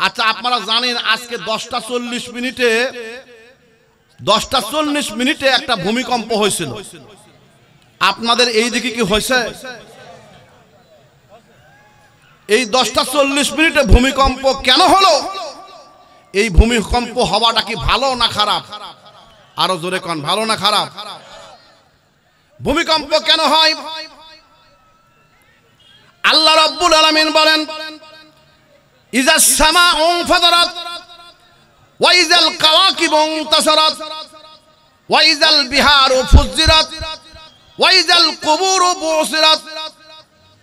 আচ্ছা আপনারা জানেন আজকে 10টা 40 মিনিটে একটা ভূমিকম্প হয়েছিল। আপনাদের এই দিকে কি হয়েছে? এই 10টা 40 মিনিটে ভূমিকম্প কেন হলো? এই ভূমিকম্প হওয়াটা কি ভালো না খারাপ? আরো জোরে কোন, ভালো না খারাপ? ভূমিকম্প কেন হয়? আল্লাহ রাব্বুল আলামিন বলেন, ইজাস সামাউ ফাতারাত ওয়া ইজাল কাওয়াকিবু ইনতাসারাত ওয়া ইজাল বিহারু ফুজ্জিরাত ওয়া ইজাল কুবুরু বুসিরাত।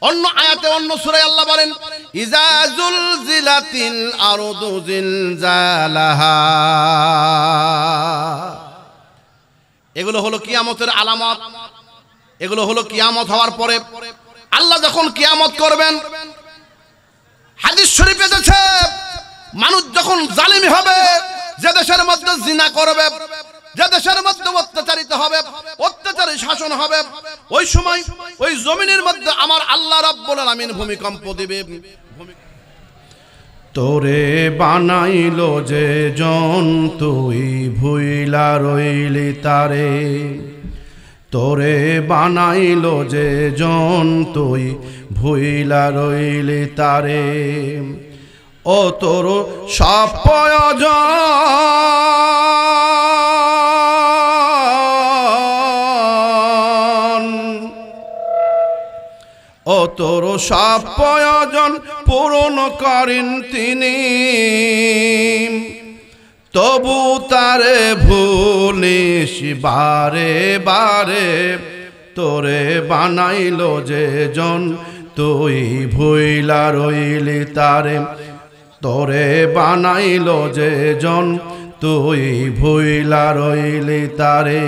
অন্য আয়াতে অন্য সূরায় আল্লাহ বলেন, ইজা জুলজিলাতিল আরদু জিলজালাহা। এগুলো হলো কিয়ামতের আলামত। এগুলো হলো কিয়ামত হওয়ার পরে আল্লাহ যখন কিয়ামত করবেন। হাদিস শরীফে এসেছে, মানুষ যখন জালিমি হবে, যে দেশের মধ্যে জিনা করবে, যে দেশের মধ্যে অত্যাচারিত হবে, অত্যাচারী শাসন হবে, ওই সময় ওই জমিনের মধ্যে আমার আল্লাহ রাব্বুল আলামিন ভূমিকম্প দিবে। তোরে বানাইলো যে জন তুই ভুইলা রইলি তারে, তোরে বানাইলো যে জন তুই ভুইলা রইলি তারে। ও তোর সব প্রয়োজন, ও তোর সব প্রয়োজন পূরণ করেন তিনি, তবু তারে ভুলিস বারে বারে। তোরে বানাইলো যে জন তুই ভুইলা রইলি তারে, তোরে বানাইলো যে জন তুই ভুইলা রইলি তারে।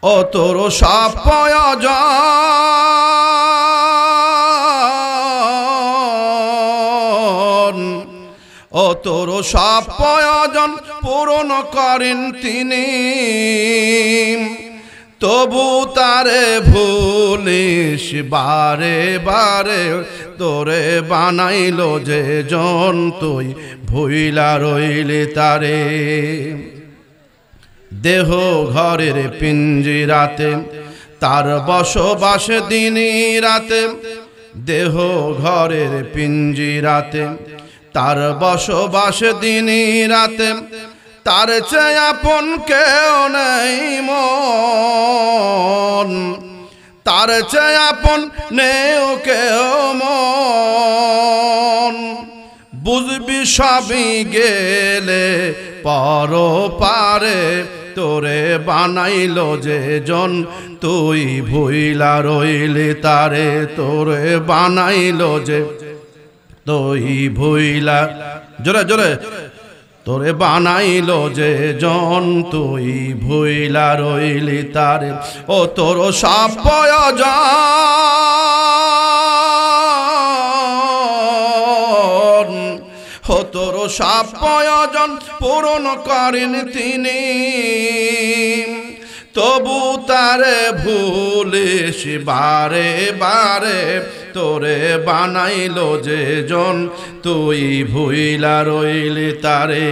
ও তোর সব প্রয়োজন, ও তোর সব প্রয়োজন পূরণ করেন তিনি, তবু তারে ভুলিস বারে বারে। তোরে বানাইলো যে জন তুই ভুইলা রইলি তারে। দেহ ঘরের পিঞ্জিরাতে তার বসবাস দিনই রাতে, দেহ ঘরের পিঞ্জিরাতে তার বসবাস দিনই রাতে। তার চেয়ে আপন কেউ নেই মন, তার চেয়ে আপন নেই কেউ মন। বুঝবি সবই গেলে পরপারে, তোরে বানাইলো যে জন তুই ভুইলা রইলি তারে। তোরে বানাইলো যে তুই ভুইলা, জোরে জোরে, তোরে বানাইলো যে জন তুই ভুইলা রইলি তারে। ও তোর সব প্রয়োজন, ও তোর সব প্রয়োজন পূরণ করেন তিনি, তবু তারে ভুলিস বারে বারে। তোরে বানাইলো যে জন তুই ভুইলা রইলি তারে।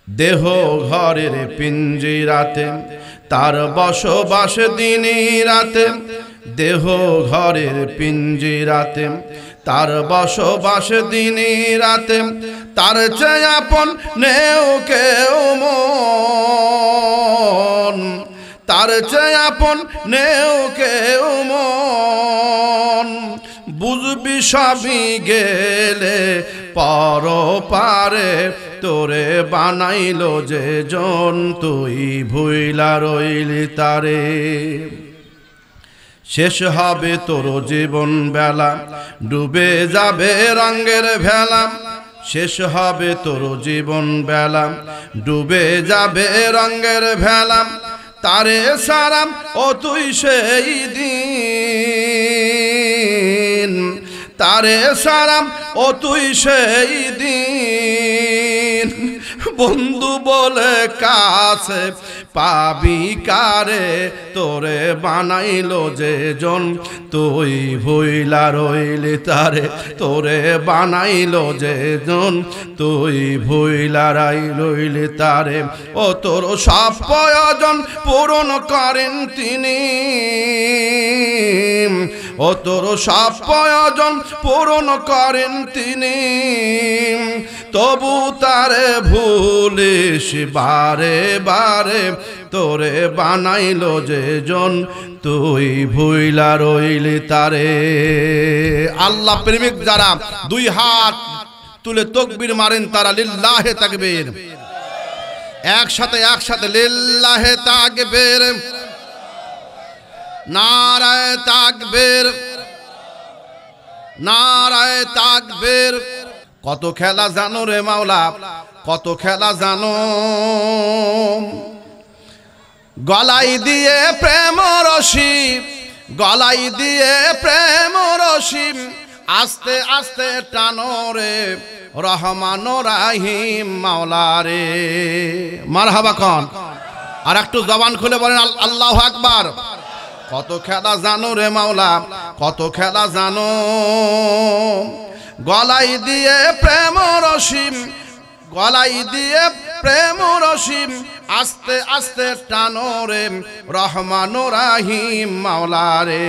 দেহ ঘরের পিঞ্জিরাতে তার বসবাস দিনই রাতে, দেহ ঘরের পিঞ্জিরাতে তার বসবাস দিনই রাতে। তার চেয়ে আপন নেও কেউ মন, তার চেয়ে আপন নেও কেউ মন। বুঝবি সবই গেলে পরপারে, তোরে বানাইলো যে জন তুই ভুইলা রইলি তারে। শেষ হবে তোর জীবন বেলা, ডুবে যাবে রঙের ভেলা। শেষ হবে তোর জীবন বেলা, ডুবে যাবে রঙের ভেলা। তারে সারাম ও তুই সেই দিন, তারে সারাম ও তুই সেই দিন। বন্ধু বলে কাছে পাবি কারে, তোরে বানাইলো যে জন তুই ভুইলা রইলি তারে, তোরে বানাইলো যে জন তুই ভুইলা রইলি তারে। ও তোর সব প্রয়োজন পূরণ করেন তিনি, ও তোর সব প্রয়োজন পূরণ করেন তিনি, তবু তারে ভুলিস বারে বারে, তোরে বানাইলো যে জন তুই ভুইলা রইলি তারে। আল্লাহ প্রেমিক যারা দুই হাত তুলে তাকবীর মারেন তারা লিল্লাহে তাকবীর। একসাথে একসাথে লিল্লাহে তাকবীর, নারায়ে তাকবীর, নারায়ে তাকবীর। কত খেলা জানো রে মাওলা, কত খেলা জানো, গলাই দিয়ে প্রেম রশি, গলাই দিয়ে প্রেম রশি, আস্তে আস্তে টানো রে রহমান রাহিম মাওলা রে। মারহাবা কন, আর একটু জবান খুলে বলেন আল্লাহু আকবার। কত খেলা জানো রে মাওলা, কত খেলা জানো, গলাই দিয়ে প্রেম রশি, গলাই দিয়ে প্রেম রশি, আস্তে আস্তে টানো রে রহমান রাহিম মাওলা রে।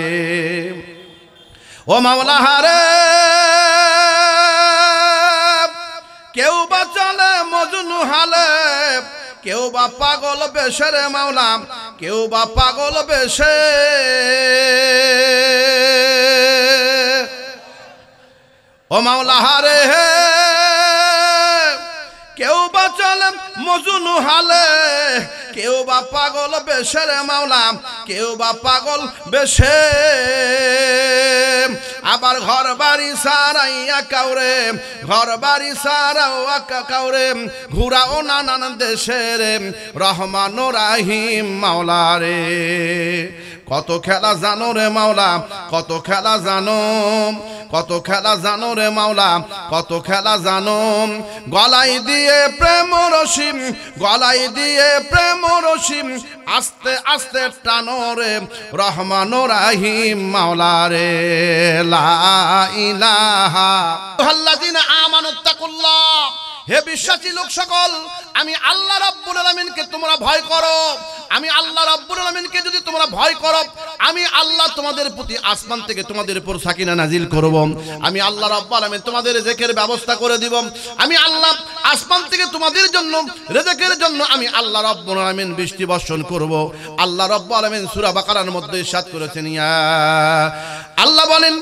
ও মাওলা হারে, কেউ বা চলে মজনু হালে, কেউ বা পাগল বেশে রে মাওলা, কেউ বা পাগল বেশে। ও মাওলা হারে, কেউ বা চলে মজনু হালে, কেউ বা পাগল বেশে রে মাওলা, কেউ বা পাগল বেশে। আবার ঘর বাড়ি সারাইয়া কাউরে, ঘর বাড়ি সারাও কাউরে, ঘুরাও নানান দেশে রে রহমান রাহিম মাওলা রে। কত খেলা জানো রে মাওলা, কত খেলা জানো, কত খেলা জানো রে মাওলা, কত খেলা জানো, গলাই দিয়ে প্রেম রশি, গলাই দিয়ে প্রেম রশি, আস্তে আস্তে টানো রে রহমান রাহিম মাওলা রে। লা ইলাহা ইল্লাল্লাযিনা আমানুত্তাকুল্লাহ, হে বিশ্বাসী লোক সকল, আমি আল্লাহ রাব্বুল আলামিনকে তোমরা ভয় করো। আমি আল্লাহ রাব্বুল আলামিনকে যদি তোমরা ভয় করো, আমি আল্লাহ তোমাদের প্রতি আসমান থেকে তোমাদের উপর সাকিনা নাজিল করব। আমি আল্লাহ রাব্বুল আলামিন তোমাদের রিজেকের ব্যবস্থা করে দিব। আমি আল্লাহ আসমান থেকে তোমাদের জন্য রিজেকের জন্য আমি আল্লাহ রাব্বুল আলামিন বৃষ্টি বর্ষণ করব। আল্লাহ রাব্বুল আলামিন সূরা বাকারার মধ্যে ইরশাদ করেছেন, ইয়া আল্লাহ বলেন,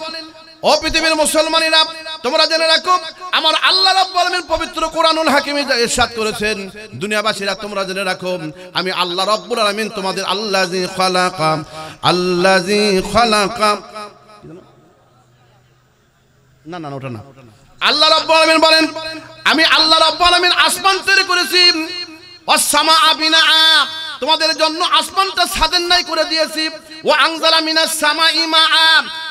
ও পৃথিবীর মুসলমানেরা তোমরা জেনে রাখো, আমার আল্লাহ রাব্বুল আলামিন পবিত্র কোরআনুল হাকিমে ইরশাদ করেছেন, দুনিয়াবাসীরা তোমরা জেনে রাখো, আমি আল্লাহ রাব্বুল আলামিন তোমাদের আল্লাযী খালাকা, আল্লাযী খালাকা, না না ওটা না, আল্লাহ রাব্বুল আলামিন বলেন, আমি আল্লাহ রাব্বুল আলামিন আসমান তৈরি করেছি, ওয়াস সামাআ বিনাআ, তোমাদের জন্য আসমানটা ছাদের ন্যায় করে দিয়েছি, ও আনজালা মিনাস সামাই মাআ,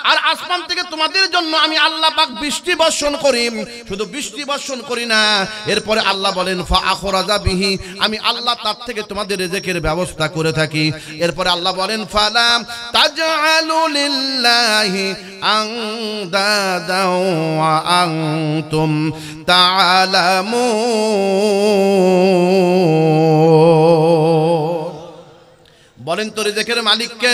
আর আসমান থেকে তোমাদের জন্য আমি আল্লাহ পাক বৃষ্টি বর্ষণ করি। শুধু বৃষ্টি বর্ষণ করি না, এরপরে আল্লাহ বলেন ফা আখরাজা বিহি, আমি আল্লাহ তার থেকে তোমাদের রিজেকের ব্যবস্থা করে থাকি। এরপরে আল্লাহ বলেন ফালা তাজআলু লিল্লাহি আনদাদা ওয়া আনতুম তাআলামুন। বলেন তো রিজেকের মালিককে?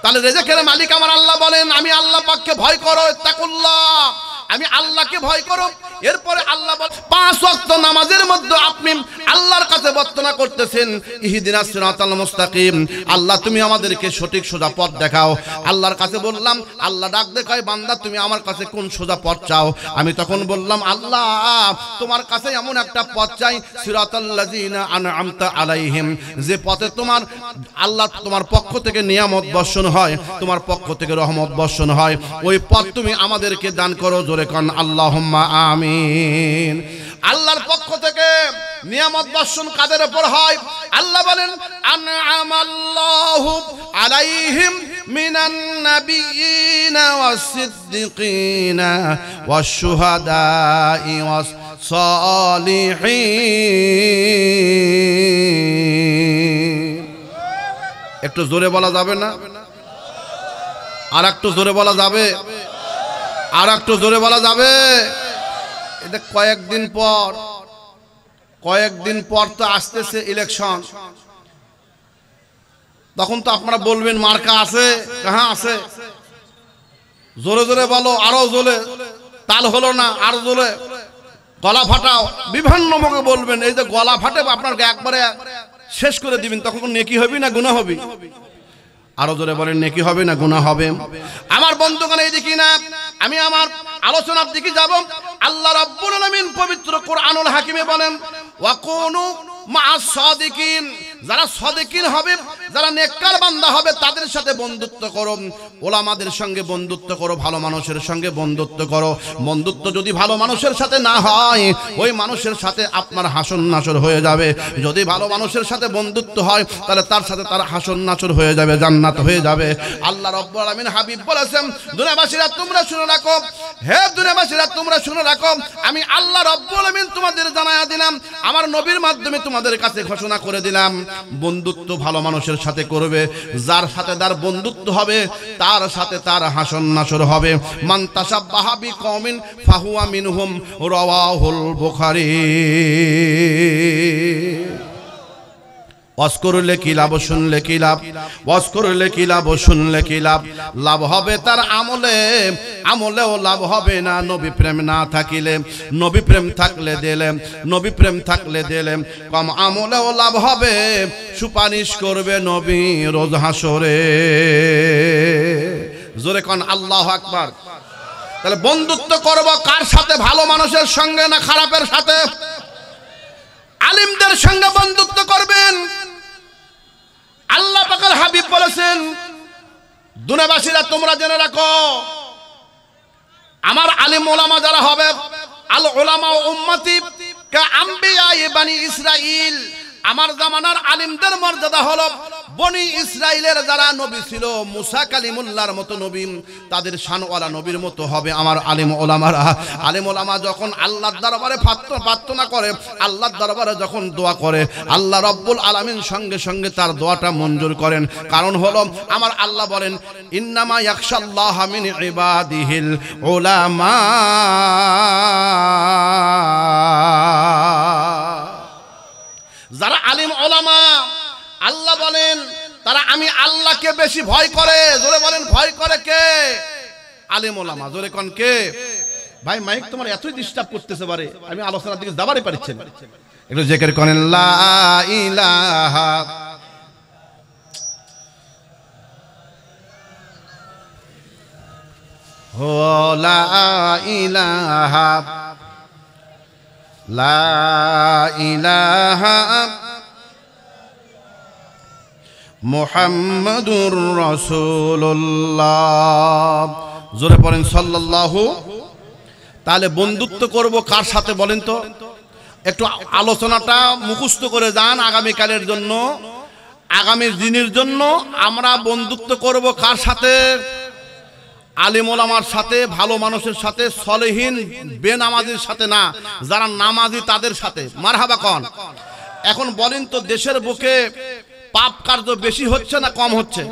তাহলে রিজেকের মালিক আমার আল্লাহ বলেন, আমি আল্লাহ পাককে ভয় করো, ইত্তাকুল্লাহ, আমি আল্লাহকে ভয় করো। এরপরে আল্লাহ বলেন 5 ওয়াক্ত নামাজের মধ্যে আপনি আল্লাহর কাছে প্রার্থনা করতেছেন, ইহদিনাস সিরাতাল মুস্তাকিম, আল্লাহ তুমি আমাদেরকে সঠিক সোজা পথ দেখাও। আল্লাহর কাছে বললাম, আল্লাহ ডাক দেখায়, বান্দা তুমি আমার কাছে কোন সোজা পথ চাও? আমি তখন বললাম, আল্লাহ তোমার কাছে এমন একটা পথ চাই, সিরাতাল্লাযিনা আনআমতা আলাইহিম, যে পথে তোমার আল্লাহ তোমার পক্ষ থেকে নিয়ামত বর্ষণ হয়, তোমার পক্ষ থেকে রহমত বর্ষণ হয়, ওই পথ তুমি আমাদেরকে দান করো। জোরে কোন আল্লাহুম্মা আমিন। আল্লাহর পক্ষ থেকে নিয়ামত বর্ষণ কাদের উপর হয়? আল্লাহ বলেন আনআমাল্লাহু আলাইহিম মিনান নাবিয়িনা ওয়াস সিদ্দিকিনা ওয়াশ শুহাদাই ওয়াস সালিহিন। একটু জোরে বলা যাবে না? আর একটু জোরে বলা যাবে? আর একটু জোরে বলা যাবে? এটা কয়েকদিন পর তো আসতেছে ইলেকশন। তখন তো আপনারা বলবেন মার্কা আছে, হ্যাঁ আছে। জোরে জোরে বলো, আরো জোরে। তাল হলো না, আরো জোরে। গলা ফাটাও, বিভিন্ন মুখে বলবেন। এই যে গলা ফাটে আপনার একবারে শেষ করে দিবেন, তখন নেকি হবে না গুনাহ হবে? আরো জোরে বলেন, নেকি হবে না গুনাহ হবে? আমার বন্ধুগণ, এই দেখি না, আমি আমার আলোচনার দিকে যাব। আল্লাহ রাব্বুল আলামিন পবিত্র কোরআনুল হাকিমে বলেন, ওয়াকুনু মা'আস সাদিকিন, যারা সাদিকিন হবে, যারা নেককার বান্দা হবে, তাদের সাথে বন্ধুত্ব করো। ওলামাদের সঙ্গে বন্ধুত্ব করো, ভালো মানুষের সঙ্গে বন্ধুত্ব করো। বন্ধুত্ব যদি ভালো মানুষের সাথে না হয়, ওই মানুষের সাথে আপনার হাসন নাসর হয়ে যাবে। যদি ভালো মানুষের সাথে বন্ধুত্ব হয়, তাহলে তার সাথে তার হাসন নাসর হয়ে যাবে, জান্নাত হয়ে যাবে। আল্লাহ রাব্বুল আলামিন হাবিব বলেছেন, দুনিয়াবাসীরা তোমরা শুনে রাখো, হে দুনিয়াবাসীরা তোমরা শুনে রাখো, আমি আল্লাহ রাব্বুল আলামিন তোমাদের জানায়া দিলাম, আমার নবীর মাধ্যমে তোমাদের কাছে ঘোষণা করে দিলাম, বন্ধুত্ব ভালো মানুষের সাথে করবে। যার সাথে তার বন্ধুত্ব হবে, তার সাথে তার হাসন নাসর হবে। মান তাশাব্বাহা বিকওমিন ফাহুয়া মিনহুম, রাওয়াহুল বুখারী। ওয়াজ করলে কি লাভ, শুনলে কি লাভ? ওয়াজ করলে কি লাভ, শুনলে কি লাভ? লাভ হবে তার আমলে, আমলেও লাভ হবে না নবী প্রেম না থাকিলে। নবী প্রেম থাকলে দিলে, নবী প্রেম থাকলে দিলে, কম আমলেও লাভ হবে, সুপারিশ করবে নবী রোজ হাসরে। জোরে কোন আল্লাহু আকবার। তাহলে বন্ধুত্ব করব কার সাথে? ভালো মানুষের সঙ্গে না খারাপের সাথে? আলিমদের সঙ্গে বন্ধুত্ব করবেন। আল্লাহ পাকের হাবিব বলেছেন, দুনিয়াবাসীরা তোমরা জেনে রাখো, আমার আলিম ওলামা যারা হবে, আল উলামা উম্মতি কা আম্বিয়া বানি ইসরাইল, আমার জামানার আলিমদের মর্যাদা হলো বনি ইসরাইলের যারা নবী ছিল, মুসা কালিমুল্লাহর মতো নবী, তাদের শানওয়ালা নবীর মতো হবে আমার আলিম ওলামারা। আলিম ওলামা যখন আল্লাহর দরবারে প্রার্থনা করে, আল্লাহর দরবারে যখন দোয়া করে, আল্লাহ রাব্বুল আলামিন সঙ্গে সঙ্গে তার দোয়াটা মঞ্জুর করেন। কারণ হলো আমার আল্লাহ বলেন, ইন্নামা ইয়াখশাল্লাহা মিন ইবাদিহিল উলামা। যারা আলিম ওলামা, আল্লাহ বলেন তারা আমি আল্লাহকে বেশি ভয় করে। জোরে বলেন, ভয় করে কে? আলিম ওলামা। জোরে কোন কে? ভাই মাইক তোমার এতই ডিস্টার্ব করতেছে পারে, আমি আলোচনার দিকে যাবারই পারছি না। একটু জিকির করেন, লা ইলাহা লা ইলাহা লা ইলাহা মুহাম্মাদুর রাসূলুল্লাহ। জোরে পড়েন সাল্লাল্লাহু। তাহলে বন্ধুত্ব করব কার সাথে বলেন তো? একটু আলোচনাটা মুখস্থ করে যান আগামীকালের জন্য, আগামী দিনের জন্য। আমরা বন্ধুত্ব করব কার সাথে? আলিম ওলামার সাথে, ভালো মানুষের সাথে, সলেহীন বেনামাজির সাথে না, যারা নামাজি তাদের সাথে। মারহাবা কোন। এখন বলেন তো, দেশের বুকে পাপ কার্য বেশি হচ্ছে না কম হচ্ছে?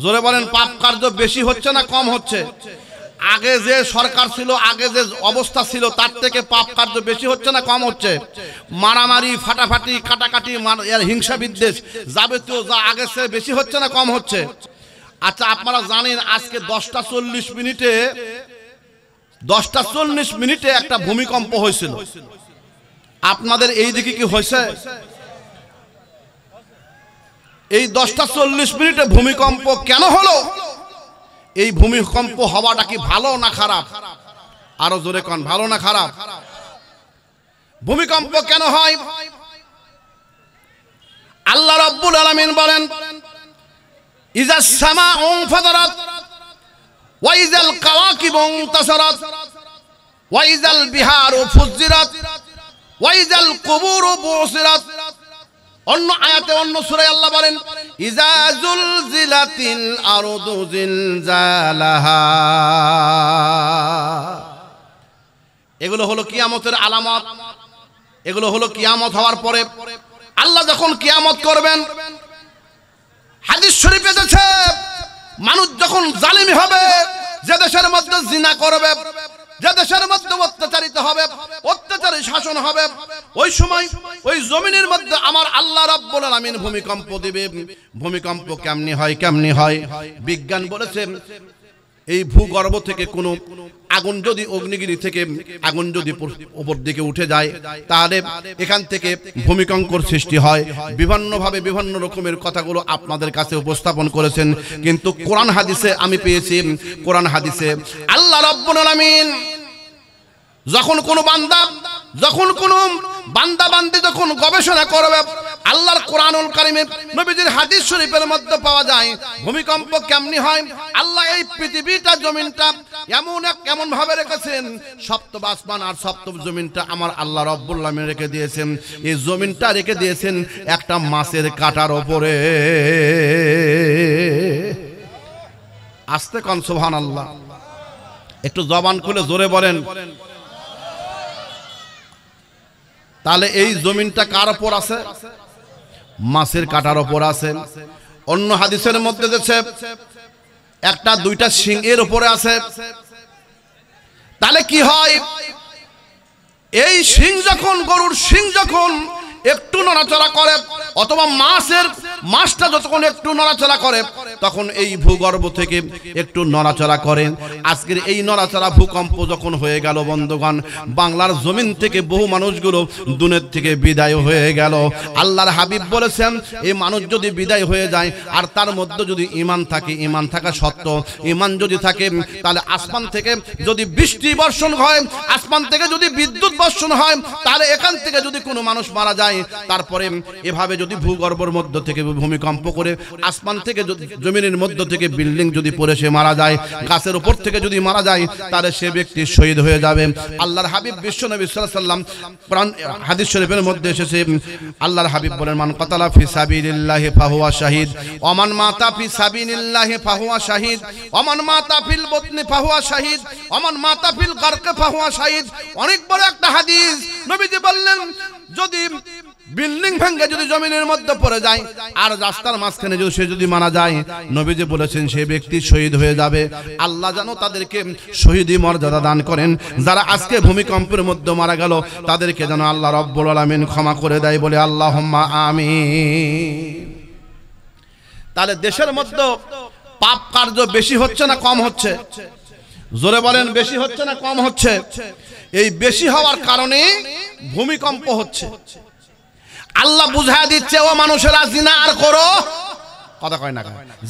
জোরে বলেন, পাপ কার্য বেশি হচ্ছে না কম হচ্ছে? আগে যে সরকার ছিল, আগে যে অবস্থা ছিল, তার থেকে পাপ কার্য বেশি হচ্ছে না কম হচ্ছে? মারামারি, ফাটাফাটি, কাটাকাটি, হিংসা বিদ্বেষ যাবতীয় যা আগে সে বেশি হচ্ছে না কম হচ্ছে? আচ্ছা, আপনারা জানেন আজকে 10টা 40 মিনিটে একটা ভূমিকম্প হয়েছিল। আপনাদের এই দিকে কি হয়েছে? এই 10টা 40 মিনিটে ভূমিকম্প কেন হলো? এই ভূমিকম্প হওয়াটা কি ভালো না খারাপ? আরো জোরে কোন, ভালো না খারাপ? ভূমিকম্প কেন হয়? আল্লাহ রাব্বুল আলামিন বলেন, ইজাস সামাউ ফাতারাত ওয়া ইজাল কাওয়াকিবু ইনতাসারাত ওয়া ইজাল বিহারু ফুজ্জিরাত ওয়া ইজাল কুবুরু বুসিরাত। অন্য আয়াতে, অন্য সূরায় আল্লাহ বলেন, ইজা জুলজিলাতিল আরদু জিলজালাহা। এগুলো হলো কিয়ামতের আলামত। এগুলো হলো কিয়ামত হওয়ার পরে আল্লাহ যখন কিয়ামত করবেন, হাদিস শরীফে এসেছে মানুষ যখন জালিমি হবে, যে দেশের মধ্যে জিনা করবে, যে দেশের মধ্যে অত্যাচারিত হবে, অত্যাচারী শাসন হবে, ওই সময় ওই জমিনের মধ্যে আমার আল্লাহ রাব্বুল আলামিন ভূমিকম্প দিবে। ভূমিকম্প কেমনি হয়? কেমনি হয়? বিজ্ঞান বলেছে এই ভূগর্ভ থেকে কোনো আগুন যদি অগ্নিগিরি থেকে আগুন যদি উপর দিকে উঠে যায়, তাহলে এখান থেকে ভূমিকম্পের সৃষ্টি হয়। বিভিন্নভাবে বিভিন্ন রকমের কথাগুলো আপনাদের কাছে উপস্থাপন করেছেন, কিন্তু কোরআন হাদিসে আমি পেয়েছি, কোরআন হাদিসে আল্লাহ রাব্বুল আলামিন যখন কোনো বান্দা বান্দি যখন গবেষণা করবে, আল্লাহর কোরআনুল কারীমে নবীজির হাদিস শরীফের মধ্যে পাওয়া যায় ভূমিকম্প কেমনি হয়। আল্লাহ এই পৃথিবীটা জমিনটা এমন ভাবে রেখেছেন, সপ্তম আসমান আর সপ্তম জমিনটা আমার আল্লাহ রাব্বুল আলামিন রেখে দিয়েছেন। এই জমিনটা রেখে দিয়েছেন একটা মাছের কাঁটার ওপরে। আস্তে কোন সুবহানাল্লাহ, একটু জবান খুলে জোরে বলেন। তাহলে এই জমিনটা কার ওপর আছে? মাছের কাঁটার ওপর আছে। অন্য হাদিসের মধ্যে দেখছে একটা দুইটা শিং এর উপরে আছে। তাহলে কি হয়? এই শিং যখন, গরুর শিং যখন একটু নড়াচড়া করে, অথবা মাছটা যখন একটু নড়াচড়া করে, তখন এই ভূগর্ভ থেকে একটু নড়াচড়া করে। আজকের এই নড়াচড়া ভূকম্প যখন হয়ে গেল বন্ধুগণ, বাংলার জমিন থেকে বহু মানুষগুলো দুনিয়া থেকে বিদায় হয়ে গেল। আল্লাহর হাবিব বলেছেন এই মানুষ যদি বিদায় হয়ে যায় আর তার মধ্যে যদি ঈমান থাকে, ঈমান থাকা সত্য, ঈমান যদি থাকে, তাহলে আসমান থেকে যদি বৃষ্টি বর্ষণ হয়, আসমান থেকে যদি বিদ্যুৎ বর্ষণ হয়, তাহলে এখান থেকে যদি কোনো মানুষ মারা যায়, তারপরে এভাবে যদি ভূগর্ভের মধ্য থেকে ভূমিকম্প করে, আসমান থেকে জমিনের মধ্য থেকে বিল্ডিং যদি পড়ে সে মারা যায়, গাছের উপর থেকে যদি মারা যায়, তাহলে সে ব্যক্তি শহীদ হয়ে যাবে। আল্লাহর হাবিব বিশ্বনবী সাল্লাল্লাহু আলাইহি ওয়াসাল্লাম কোরআন হাদিস শরীফের মধ্যে এসেছে, আল্লাহর হাবিব বলেন মান কাতালা ফি সাবিলিল্লাহি ফাহুয়া শাহিদ ওয়া মান মাতা ফি সাবিলিল্লাহি ফাহুয়া শাহিদ ওয়া মান মাতা ফিল বাতনি ফাহুয়া শাহিদ ওয়া মান মাতা ফিল গারকি ফাহুয়া শাহিদ। অনেক বড় একটা হাদিস। নবীজি বললেন যদি বিল্ডিং ভেঙে যদি জমিনের মধ্যে পড়ে যায় আর রাস্তার মাঝখানে যদি সে যদি মারা যায়, নবীজি বলেছেন সে ব্যক্তি শহীদ হয়ে যাবে। আল্লাহ যেন তাদেরকে শহীদি মর্যাদা দান করেন। যারা আজকে ভূমিকম্পের মধ্যে মারা গেল, তাদেরকে যেন আল্লাহ রাব্বুল আলামিন ক্ষমা করে দেয়, বলে আল্লাহুম্মা আমিন। তাহলে দেশের মধ্যে পাপ কার্য বেশি হচ্ছে না কম হচ্ছে? জোরে বলেন, বেশি হচ্ছে না কম হচ্ছে? এই বেশি হওয়ার কারণে ভূমিকম্প হচ্ছে। আল্লাহ বুঝায় দিচ্ছে ও মানুষেরা জিনা আর করো, কথা কয় না,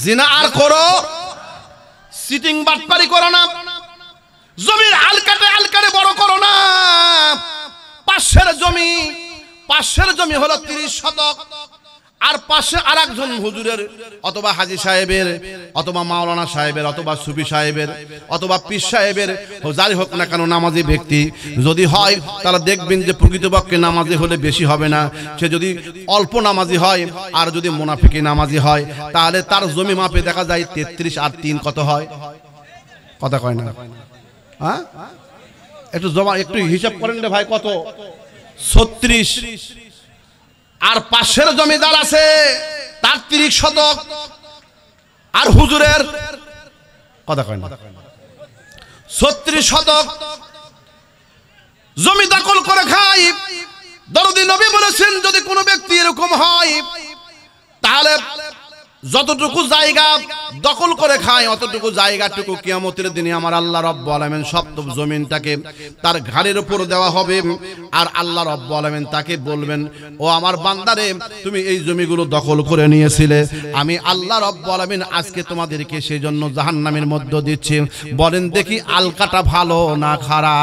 জিনা আর করো, সিটিং বাটপারি করো না, জমির আলকাটে বড় করো না। পাশের জমি হলো 30 শতক, আর পাশে আরেকজন হুজুরের অথবা হাজী সাহেবের অথবা মাওলানা সাহেবের অথবা সুফি সাহেবের অথবা পীর সাহেবের, যাই হোক না কেন নামাজি ব্যক্তি যদি হয়, তাহলে দেখবেন যে প্রকৃতপক্ষে নামাজি হলে বেশি হবে না। সে যদি অল্প নামাজি হয় আর যদি মুনাফিকি নামাজি হয়, তাহলে তার জমি মাপে দেখা যায় 33 আর 3 কত হয়? কথা কয় না, হ্যাঁ? একটু হিসাব করেন রে ভাই, কত? 36। আর পাশের জমিদার আছে তার 30 শতক, আর হুজুরের কথা কয় না 36 শতক জমি দখল করে খায়। দরদি নবী বলেছেন যদি কোনো ব্যক্তি এরকম হয়, তাহলে যতটুকু জায়গা দখল করে খায় অতটুকু জায়গাটুকু কিয়ামতের দিনে আমার আল্লাহ রাব্বুল আলামিন সপ্তম জমিনটাকে তার ঘাড়ের উপর দেওয়া হবে। আর আল্লাহ রাব্বুল আলামিন তাকে বলবেন ও আমার বান্দারে তুমি এই জমিগুলো দখল করে নিয়েছিলে, আমি আল্লাহ রাব্বুল আলামিন আজকে তোমাদেরকে সেই জন্য জাহান্নামের মধ্যে দিচ্ছি। বলেন দেখি আলকাটা ভালো না খারাপ?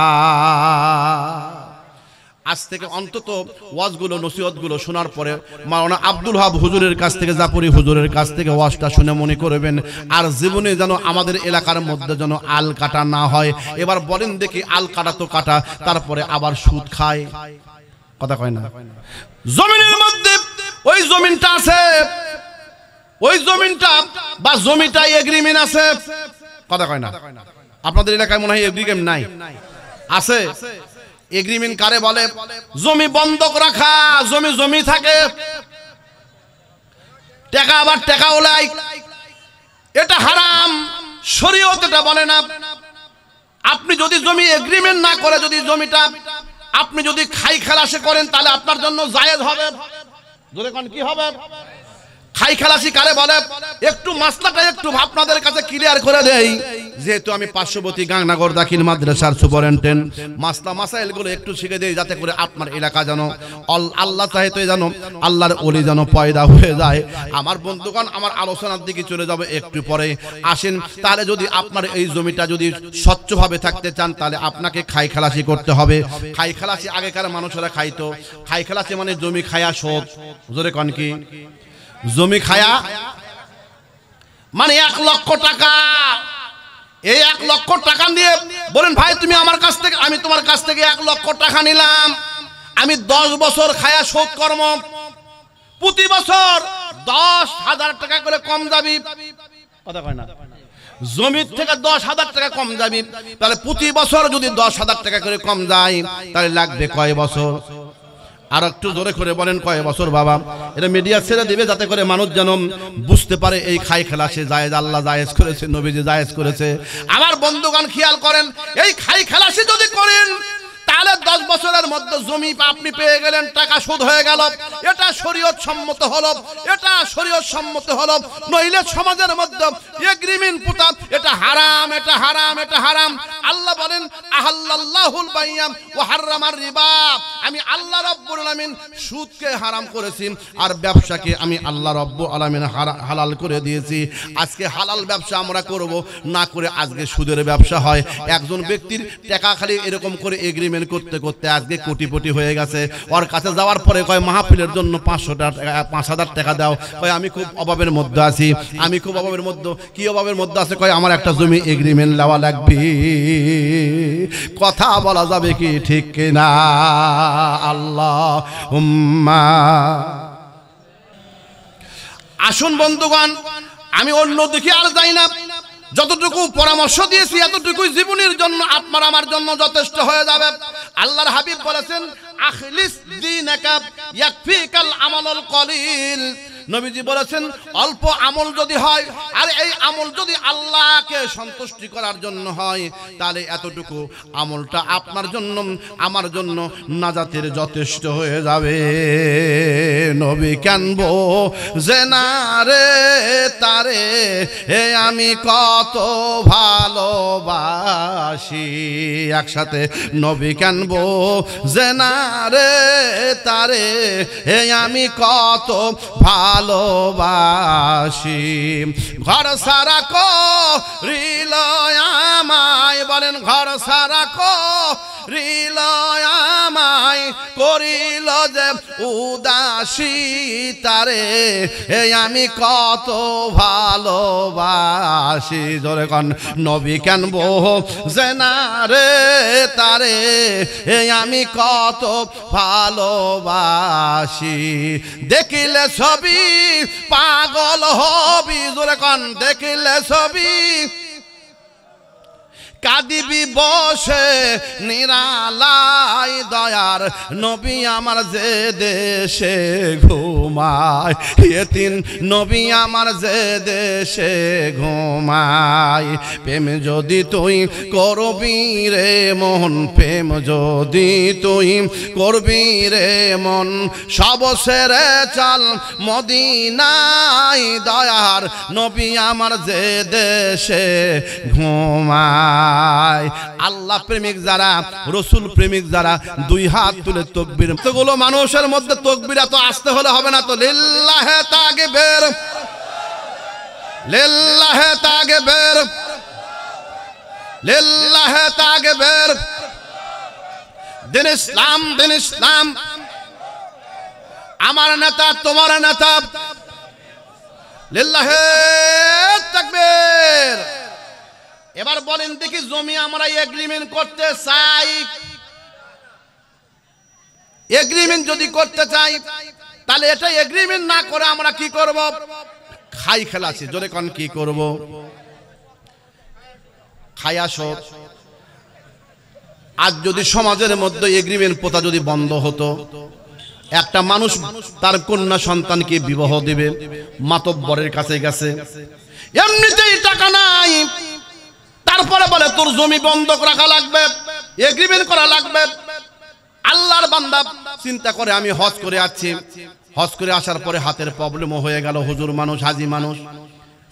আজ থেকে অন্তত ওয়াজগুলো নসিহতগুলো শোনার পরে মাওলানা আব্দুল ওয়াহাব হুজুরের কাছ থেকে, জাফরি হুজুরের কাছ থেকে ওয়াজটা শুনে মনে করবেন আর জীবনে যেন আমাদের এলাকার মধ্যে যেন আল কাটা না হয়। এবার বলেন দেখি আল কাটা তো কাটা, তারপরে আবার সুদ খায়, কথা কয় না? জমিনের মধ্যে ওই জমিনটা আছে, ওই জমিনটা বা জমিটা এগ্রিমেন্ট আছে, কথা কয় না? আপনাদের এলাকায় মনে হয় এগ্রিমেন্ট নাই? আছে। এগ্রিমেন্ট কারে বলে? জমি বন্ধক রাখা, জমি জমি থাকে, টাকা আবার টাকা ওলাই, এটা হারাম, শরীয়ত এটা বলে না। আপনি যদি জমি এগ্রিমেন্ট না করে যদি জমিটা আপনি যদি খাই খালাসি করেন তাহলে আপনার জন্য জায়েজ হবে। জোরে কোন কি হবে? খাই খালাসি কারে বলে? একটু মাসলাটা একটু আপনাদের কাছে ক্লিয়ার করে দেই, যেহেতু আমি পার্শ্ববর্তী গাংনাগর দাখিল মাদ্রাসার সুপারিনটেন্ডেন্ট, মাসলা মাসাইলগুলো একটু শিখে দেই যাতে করে আপনার এলাকা যেন আল্লাহ চাইতে যেন আল্লাহর ওলি যেন পয়দা হয়ে যায়। আমার বন্ধুগণ, আমার আলোচনার দিকে চলে যাবে একটু পরে। আসেন তাহলে, যদি আপনার এই জমিটা যদি স্বচ্ছভাবে থাকতে চান তাহলে আপনাকে খাই খালাসি করতে হবে। খাই খালাসি আগেকার মানুষেরা খাইতো। খাই খালাসি মানে জমি খায়া শোধ। জোরে কোন কি? জমি খায়া মানে 1 লক্ষ টাকা। এই 1 লক্ষ টাকা দিয়ে বলেন, ভাই তুমি আমার কাছ থেকে, আমি তোমার কাছ থেকে 1 লক্ষ টাকা নিলাম, আমি 10 বছর খায়া শোধ করব, প্রতি বছর 10,000 টাকা করে কম যাবি। কথা কয় না? জমির থেকে 10,000 টাকা কম যাবি, তাহলে প্রতি বছর যদি 10,000 টাকা করে কম যায় তাহলে লাগবে কয় বছর? আর একটু জোরে করে বলেন কয় বছর বাবা? এটা মিডিয়া ছেড়ে দিবে যাতে করে মানুষ যেন বুঝতে পারে এই খাই খালাসি জায়েজ, আল্লাহ জায়েজ করেছে, নবীজি জায়েজ করেছে। আমার বন্ধুগণ খেয়াল করেন, এই খাই খালাসি যদি করেন তাহলে 10 বছরের মধ্যে জমি আপনি পেয়ে গেলেন, টাকা সুদ হয়ে গেল, এটা শরীয়ত সম্মত হলো, এটা শরীয়ত সম্মত হলো। নইলে সমাজের মধ্যে এগ্রিমেন্ট পুতা, এটা হারাম, এটা হারাম, এটা হারাম। আল্লাহ বলেন আহাল্লাল্লাহুল বাইয়া ওয়া হাররামার রিবা, আমি আল্লাহ রাব্বুল আলামিন সুদকে হারাম করেছি আর ব্যবসাকে আমি আল্লাহ রাব্বুল আলামিন হালাল করে দিয়েছি। আজকে হালাল ব্যবসা আমরা করব না করে আজকে সুদের ব্যবসা হয়। একজন ব্যক্তির টাকা খালি এরকম করে এগ্রিমেন্ট করতে করতে আজকে কোটিপতি হয়ে গেছে। ওর কাছে যাওয়ার পরে কয় মাহফিলের জন্য 5,000 টাকা দাও। কয় আমি খুব অভাবের মধ্যে আছি, আমি খুব অভাবের মধ্যে। কি অভাবের মধ্যে আছে? কয় আমার একটা জমি এগ্রিমেন্ট নেওয়া লাগবে। কথা বলা যাবে কি ঠিক কিনা? আল্লাহুম্মা। আসুন বন্ধুগণ, আমি অন্য দিকে আর যাই না, যতটুকু পরামর্শ দিয়েছি এতটুকুই জীবনের জন্য আপনার আমার জন্য যথেষ্ট হয়ে যাবে। আল্লাহর হাবিব বলেছেন আখলিস দীনাকা ইয়াকফিকাল আমালুল কলিল। নবীজি বলেছেন অল্প আমল যদি হয় আর এই আমল যদি আল্লাহকে সন্তুষ্টি করার জন্য হয় তাহলে এতটুকু আমলটা আপনার জন্য আমার জন্য নাজাতের যথেষ্ট হয়ে যাবে। নবী কানবো যে না রে তারে হে আমি কত ভালোবাসি। একসাথে নবী কানবো যে না রে তারে হে আমি কত ভালোবাসি। ঘর সারা করিল আমায়, বলেন ঘর সারা করিল আমায়, করিল যে উদাসী তারে হে আমি কত ভালোবাসি। জোরে কন নবী কানবো যে না রে তারে হে আমি কত ভালোবাসি। দেখিলে ছবি পাগল হবি। জোরে কন দেখিলে ছবি কাঁদিবি বসে নিরালাই। দয়ার নবী আমার যে দেশে ঘুমায়, এতিম নবী আমার যে দেশে ঘুমায়। প্রেম যদি তুই করবি রে মন, প্রেম যদি তুই করবি রে মন, সব ছেড়ে চল মদিনায়। দয়ার নবী আমার যে দেশে ঘুমায়। আল্লাহ প্রেমিক যারা, রসুল প্রেমিক যারা, 2 হাত তুলে তাকবীর। এতগুলো মানুষের মধ্যে তাকবীর এত আসতে হলে হবে না তো। লিল্লাহে তাকবীর, লিল্লাহে তাকবীর, লিল্লাহে তাকবীর। দিন ইসলাম, দিন ইসলাম, আমার নেতা তোমার নেতা। লিল্লাহে তাকবীর। এবার বলেন দেখি, জমি আমরা এগ্রিমেন্ট করতে চাই, এগ্রিমেন্ট যদি করতে চাই তাহলে এটা এগ্রিমেন্ট না করে আমরা কি করব? খাই খালাসি। জোরে কোন কি করব? খায়া শোধ। আজ যদি সমাজের মধ্যে এগ্রিমেন্ট প্রথা যদি বন্ধ হতো, একটা মানুষ তার কন্যা সন্তানকে বিবাহ দিবে, মাতব্বরের কাছে গেছে, এমনিতেই টাকা নাই, তারপরে বলে তোর জমি বন্ধক রাখা লাগবে, এগ্রিমেন্ট করা লাগবে। আল্লাহর বান্দা চিন্তা করে আমি হজ করে আসছি, হজ করে আসার পরে হাতের প্রবলেমও হয়ে গেল, হুজুর মানুষ, হাজি মানুষ,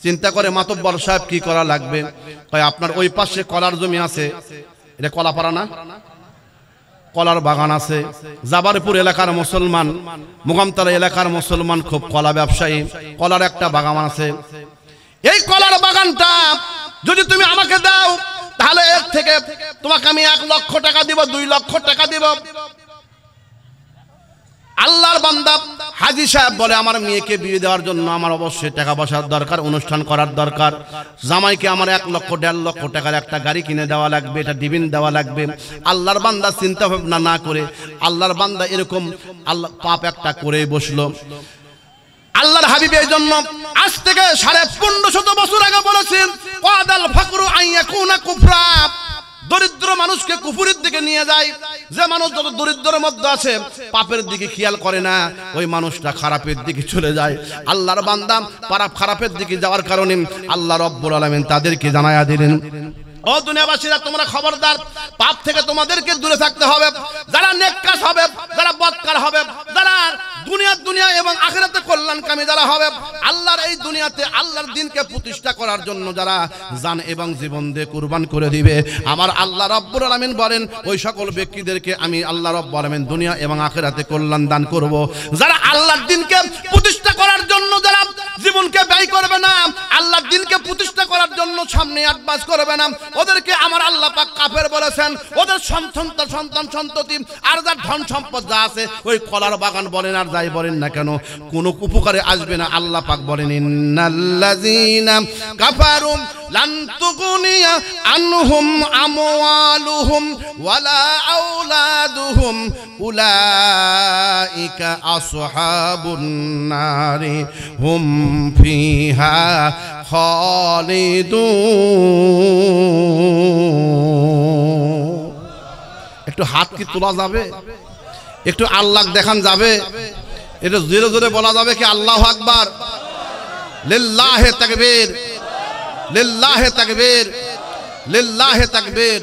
চিন্তা করে মাতব্বর সাহেব কি করা লাগবে? কয় আপনার ওই পাশে কলার জমি আছে, এটা কলাপাড়া না, কলার বাগান আছে, জাবারপুর এলাকার মুসলমান, মুগামতলা এলাকার মুসলমান খুব কলা ব্যবসায়ী, কলার একটা বাগান আছে, এই কলার বাগানটা যদি তুমি আমাকে দাও তাহলে এর থেকে তোমাকে আমি 1 লক্ষ টাকা দিব, 2 লক্ষ টাকা দিব। আল্লাহর বান্দা হাজী সাহেব বলে আমার মেয়েকে বিয়ে দেওয়ার জন্য আমার অবশ্যই টাকা পয়সার দরকার, অনুষ্ঠান করার দরকার, জামাইকে আমার 1 লক্ষ 1.5 লক্ষ টাকার একটা গাড়ি কিনে দেওয়া লাগবে, এটা ডিবিন দেওয়া লাগবে। আল্লাহর বান্দা চিন্তা ভাবনা না করে আল্লাহর বান্দা এরকম আল্লাহ পাপ একটা করে বসলো। আল্লাহর হাবিব এই জন্য আজ থেকে 1550 বছর আগে বলেছেন ওয়াদাল ফাকরু আইয়াকুনা কুফরা, দরিদ্র মানুষকে কুফুরের দিকে নিয়ে যায়। যে মানুষ যত দরিদ্রের মধ্যে আছে পাপের দিকে খেয়াল করে না, ওই মানুষটা খারাপের দিকে চলে যায়। আল্লাহর বান্দা খারাপের দিকে যাওয়ার কারণে আল্লাহ রাব্বুল আলামিন তাদেরকে জানায়া দিলেন, ও দুনিয়াবাসীরা তোমরা খবরদার, পাপ থেকে তোমাদেরকে দূরে থাকতে হবে। যারা নেককার হবে, যারা বদকার হবে, যারা দুনিয়া এবং আখিরাতে কল্যাণকামী যারা হবে, আল্লাহর এই দুনিয়াতে আল্লাহর দ্বীনকে প্রতিষ্ঠা করার জন্য যারা জান এবং জীবন দিয়ে কুরবান করে দিবে, আমার আল্লাহ রাব্বুল আলামিন বলেন ওই সকল ব্যক্তিদেরকে আমি আল্লাহ রাব্বুল আলামিন দুনিয়া এবং আখিরাতে কল্যাণ দান করব। যারা আল্লাহর দ্বীনকে প্রতিষ্ঠা করার জন্য যারা জীবনকে ব্যয় করবে না, আল্লাহর দ্বীনকে প্রতিষ্ঠা করার জন্য সামনে অ্যাডভান্স করবে না, ওদেরকে আমার আল্লাহ পাক কাফের বলেছেন। ওদের সন্তান সন্ততি আর যার ধন সম্পদ যা আছে, ওই কলার বাগান বলেন আর যাই বলেন না কেন, কোনো উপকারে আসবে না। আল্লাহ পাক বলেন ইন্নাল্লাযীনা কাফারু লান তুগনিয়া আনহুম আমওয়ালুহুম ওয়ালা আওলাদুহুম উলাইকা আসহাবুন নারি হুম ফিহা খালিদুন। একটু হাত কি তোলা যাবে? একটু আল্লাহ দেখান যাবে? এটা জোরে জোরে বলা যাবে কি আল্লাহু আকবার? লিল্লাহি তাকবীর, লিল্লাহি তাকবীর, লিল্লাহি তাকবীর।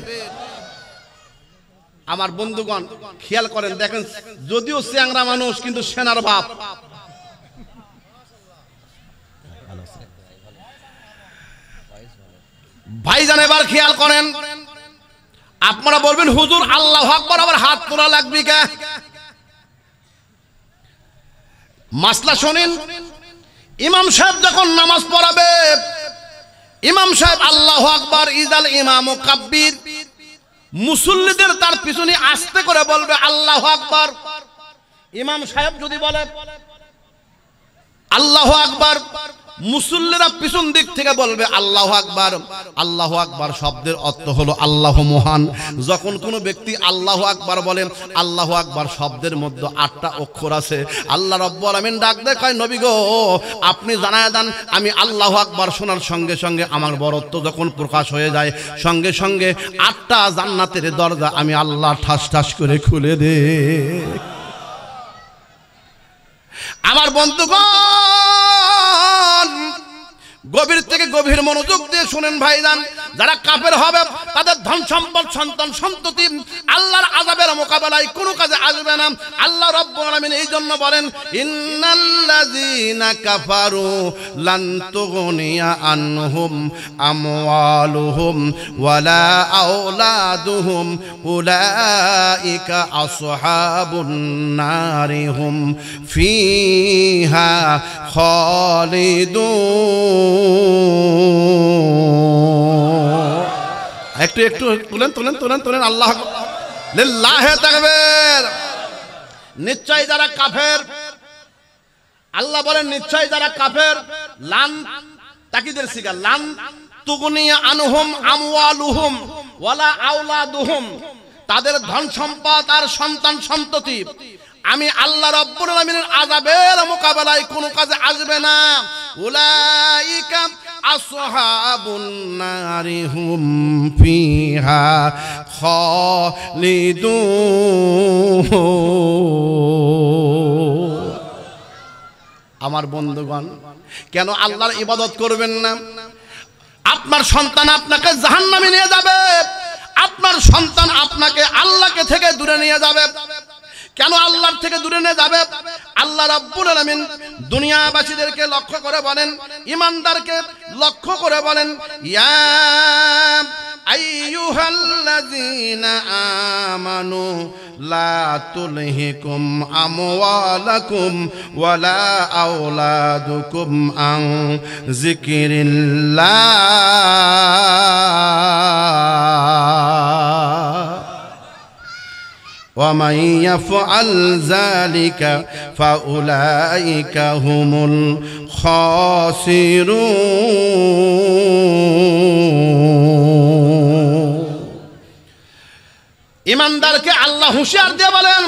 আমার বন্ধুগণ খেয়াল করেন, দেখেন যদিও চ্যাংরা মানুষ কিন্তু সেনার বাপ। ভাইজান এবার খেয়াল করেন, আপনারা বলবেন হুজুর আল্লাহু আকবার আবার হাত তোলা লাগবে কে? মাসলা শুনেন, ইমাম সাহেব যখন নামাজ পড়াবে, ইমাম সাহেব আল্লাহু আকবার ইজাল ইমামু কাব্বির, মুসল্লিদের তার পিছনে আস্তে করে বলবে আল্লাহু আকবার। ইমাম সাহেব যদি বলে আল্লাহু আকবার, মুসল্লিরা পিছন দিক থেকে বলবে আল্লাহু আকবার। আল্লাহু আকবার শব্দের অর্থ হলো আল্লাহ মহান। যখন কোনো ব্যক্তি আল্লাহু আকবার বলেন, আল্লাহু আকবার শব্দের মধ্যে 8টা অক্ষর আছে। আল্লাহ রাব্বুল আলামিন ডাক দেয়, কয় নবী গো আপনি জানায়া দেন, আমি আল্লাহু আকবার শোনার সঙ্গে সঙ্গে আমার বরত্ব যখন প্রকাশ হয়ে যায়, সঙ্গে সঙ্গে 8টা জান্নাতের দরজা আমি আল্লাহ ঠাস ঠাস করে খুলে দে। আমার বন্ধুগণ গভীর থেকে গভীর মনোযোগ দিয়ে শুনেন ভাইজান, যারা কাফের হবে তাদের ধন সম্পদ সন্তান সন্ততি আল্লাহর আযাবের মোকাবেলায় কোনো কাজে আসবে না। আল্লাহ রাব্বুল আলামিন এই জন্য বলেন ইন্নাল্লাযীনা কাফারু লান তুগনিয়া আনহুম আমওয়ালুহুম ওয়ালা আওলাদুহুম উলাইকা আসহাবুন নারি হুম ফিহা খালিদুন। একটু তুলেন আল্লাহ লিল্লাহি তাকবীর। নিশ্চয় যারা কাফের, আল্লাহ বলেন নিশ্চয় যারা কাফের, লান তাকিদের সিগা, লান তুগনিয়া আনহুম আমওয়ালুহুম ওয়ালা আওলাদুহুম, তাদের ধন সম্পদ আর সন্তান সন্ততি আমি আল্লাহ রাব্বুল আলামিনের আযাবের মোকাবেলায় কোনো কাজে আসবে না। উলাইকা আসহাবুন নারি হুম ফিহা খালিদুন। আমার বন্ধুগণ, কেন আল্লাহর ইবাদত করবেন না? আপনার সন্তান আপনাকে জাহান্নামে নিয়ে যাবে, আপনার সন্তান আপনাকে আল্লাহকে থেকে দূরে নিয়ে যাবে। কেন আল্লাহর থেকে দূরে নিয়ে যাবে? আল্লাহ রাব্বুল আলামিন দুনিয়াবাসীদেরকে লক্ষ্য করে বলেন, ঈমানদারকে লক্ষ্য করে বলেন, ইয়া আইয়ুহাল্লাযীনা আমানু লা তুলহিকুম আমওয়ালাকুম ওয়ালা আওলাদুকুম আন যিকরিল্লাহ ومن يفعل ذلك فأولئك هم الخاسرون। ঈমানদারকে আল্লাহ হুঁশিয়ার দিয়ে বলেন,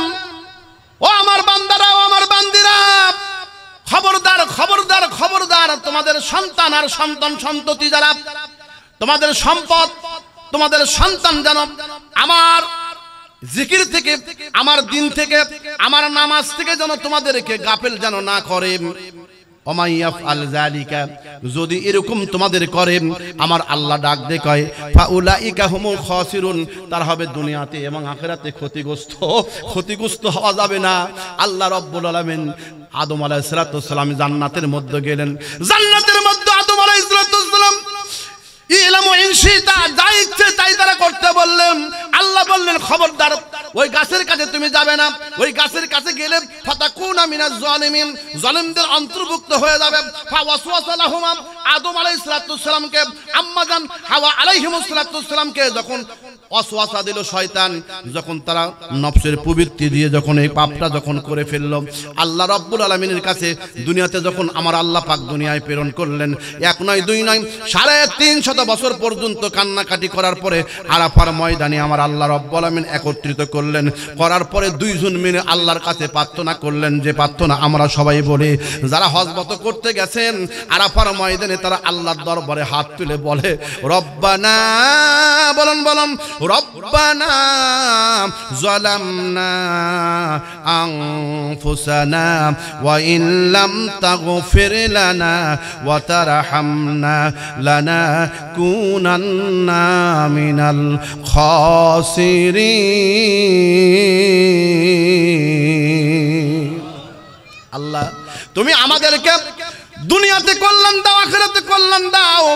ও আমার বান্দারা, ও আমার বান্দিরা, খবরদার খবরদার খবরদার, তোমাদের সন্তান আর সন্তান সন্ততি যারা, তোমাদের সম্পদ, তোমাদের সন্তান যেন আমার জিকির থেকে, আমার দিন থেকে, আমার নামাজ থেকে যেন তোমাদেরকে গাফেল যেন না করে। ওমাইয়াফআল যালিকা, যদি এরকম তোমাদের করে, আমার আল্লাহ ডাক দিয়ে কয়, ফাউলাইকা হুমুল খাসিরুন, তার হবে দুনিয়াতে এবং আখিরাতে ক্ষতিগ্রস্ত। ক্ষতিগ্রস্ত হওয়া যাবে না। আল্লাহ রাব্বুল আলামিন আদম আলাইহিস সালাম জান্নাতের মধ্যে গেলেন, জান্নাতের মধ্যে আদম আলাইহিস সালাম ইলমু ইনশিতা, যা ইচ্ছে তাই তারা করতে বললেন। আল্লাহ বললেন, খবরদার ওই গাছের কাছে তুমি যাবে না। ওই গাছের কাছে গেলে ফাতাকুনা মিনাজ জালিমিন, জালিমদের অন্তর্ভুক্ত হয়ে যাবে। ফাওয়াসওয়াসা লাহুমা, আদম আলাইহিস সালামকে, আম্মা জান হাওয়া আলাইহিমুস সালামকে যখন ওয়াসওয়াসা দিল শয়তান, যখন তারা নফসের প্রবৃত্তি দিয়ে যখন এই পাপটা যখন করে ফেলল, আল্লাহ রাব্বুল আলামিনের কাছে দুনিয়াতে যখন আমার আল্লাহ পাক দুনিয়ায় প্রেরণ করলেন, এক নয় দুই নয় 350 বছর পর্যন্ত কান্নাকাটি করার পরে আরাফার ময়দানে আমার আল্লাহ রাব্বুল আলামিন একত্রিত করলেন। করার পরে দুইজন মিলে আল্লাহর কাছে প্রার্থনা করলেন, যে প্রার্থনা আমরা সবাই বলি, যারা হজবত করতে গেছেন আরাফার ময়দানে তারা আল্লাহর দরবারে হাত তুলে বলে, রব্বানা, বলুন বলুন, রব্বানা যালামনা আনফুসানা ওয়া ইন লাম তাগফির লানা ওয়া তারহামনা লানাকুনান্না মিনাল খাসিরিন। আল্লাহ, তুমি আমাদেরকে দুনিয়াতে কল্যাণ দাও, আখিরাতে কল্যাণ দাও।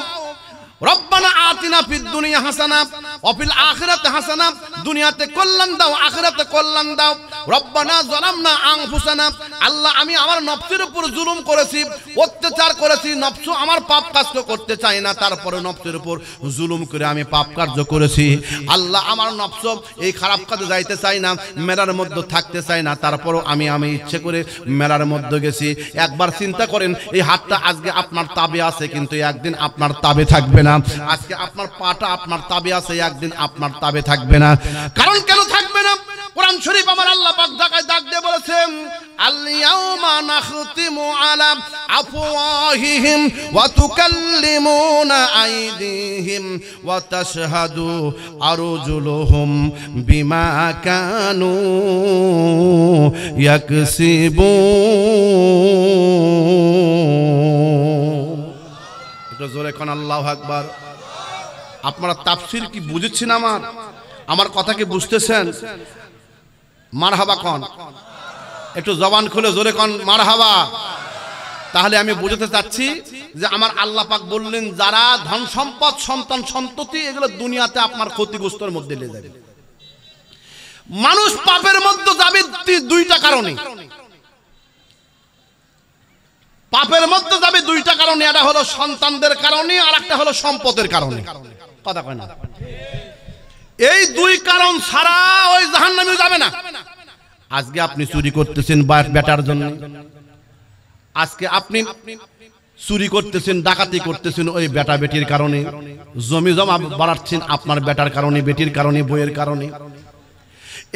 রব্বানা আতিনা ফিদ দুনিয়া হাসানা ওয়া ফিল আখিরাতি হাসানা, দুনিয়াতে কল্যাণ দাও, আখিরাতে কল্যাণ দাও। রব্বানা যালামনা আনফুসানা, আল্লাহ আমি আমার নফসের উপর জুলুম করেছি, অত্যাচার করেছি, নফস আমার পাপ কাজ তো করতে চাই না, তারপরে নফসের উপর জুলুম করে আমি পাপ কার্য করেছি। আল্লাহ আমার নফস এই খারাপ কাজে যাইতে চাই না, মেলার মধ্যে থাকতে চাই না, তারপরও আমি ইচ্ছে করে মেলার মধ্যে গেছি। একবার চিন্তা করেন, এই হাতটা আজকে আপনার তাবে আছে, কিন্তু একদিন আপনার তাবে থাকবে না। আজকে আপনার পাটা আপনার তাবে আছে, একদিন আপনার তাবে থাকবে না। কারণ কেন থাকবে না? কোরআন শরীফ আমার আল্লাহ পাক ডাক দিয়ে বলেছেন, আল-ইয়াউমা নাখতিমু আলা আফওয়াহিহিম ওয়া তুকাল্লিমুনা আইদিহিম ওয়া তাশহাদু আরজুলুহুম বিমা কানু ইয়াকসিবুন। একটু জোরে কোন আল্লাহু আকবার। আপনারা তাফসীর কি বুঝেছেন? আমার কথা কি বুঝতেছেন? মারহাবা কোন, একটু জবান খুলে জোরে কোন মারহাবা। তাহলে আমি বুঝাতে চাচ্ছি যে আমার আল্লাহ পাক বললেন, যারা ধন সম্পদ, সন্তান সন্ততি, এগুলো দুনিয়াতে আপনার ক্ষতিগ্রস্তর মধ্যে নিয়ে যাবে। মানুষ পাপের মধ্যে যাবে দুইটা কারণে, পাপের মধ্যে যাবে দুইটা কারণে। একটা হলো সন্তানদের কারণে, আর একটা হলো সম্পদের কারণে। কথা কয় না? এই দুই কারণ ছাড়া ওই জাহান্নামে যাবে না। আজকে আপনি চুরি করতেছেন বেটার জন্য, আজকে আপনি চুরি করতেছেন, ডাকাতি করতেছেন ওই বেটা বেটির কারণে, জমি জমা বাড়াচ্ছেন আপনার বেটার কারণে, বেটির কারণে, বইয়ের কারণে।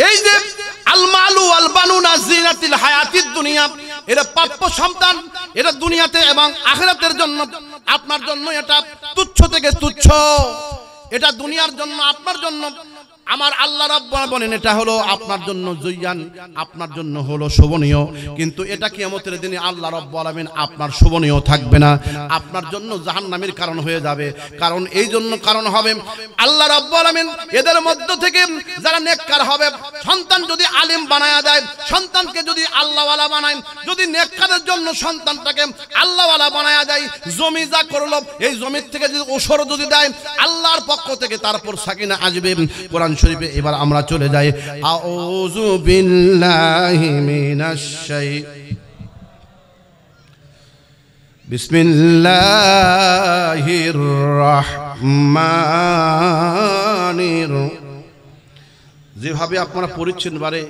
এই যে আল মালু আল বানুনা জিনাতুল হায়াতিদ দুনিয়া, এটা প্রাপ্য সন্তান, এটা দুনিয়াতে এবং আখিরাতের জন্য আপনার জন্য এটা তুচ্ছ থেকে তুচ্ছ। এটা দুনিয়ার জন্য আপনার জন্য আমার আল্লাহ রাব্বুল বলেন এটা হলো আপনার জন্য জয়্যান, আপনার জন্য হলো শোভনীয়, কিন্তু এটা কিয়ামতের দিনে আল্লাহ রাব্বুল আলামিন আপনার শোভনীয় থাকবে না, আপনার জন্য জাহান্নামের কারণ হয়ে যাবে। কারণ এই জন্য কারণ হবে আল্লাহ রাব্বুল আলামিন এদের মধ্য থেকে যারা নেককার হবে, সন্তান যদি আলিম বানায়া দেয়, সন্তানকে যদি আল্লাহওয়ালা বানায়, যদি নেককারের জন্য সন্তানটাকে আল্লাহওয়ালা বানায়া দেয়, জমি যা করলো এই জমির থেকে যদি ওসর যদি দেয় আল্লাহর পক্ষ থেকে তারপর সাকিনা আসবে। কোরআন শরীফে এবার আমরা চলে যাই, আউযু বিল্লাহি মিনাশ বিসমিল্লাহির রহমানির। যেভাবে আপনারা পড়ছেন বারে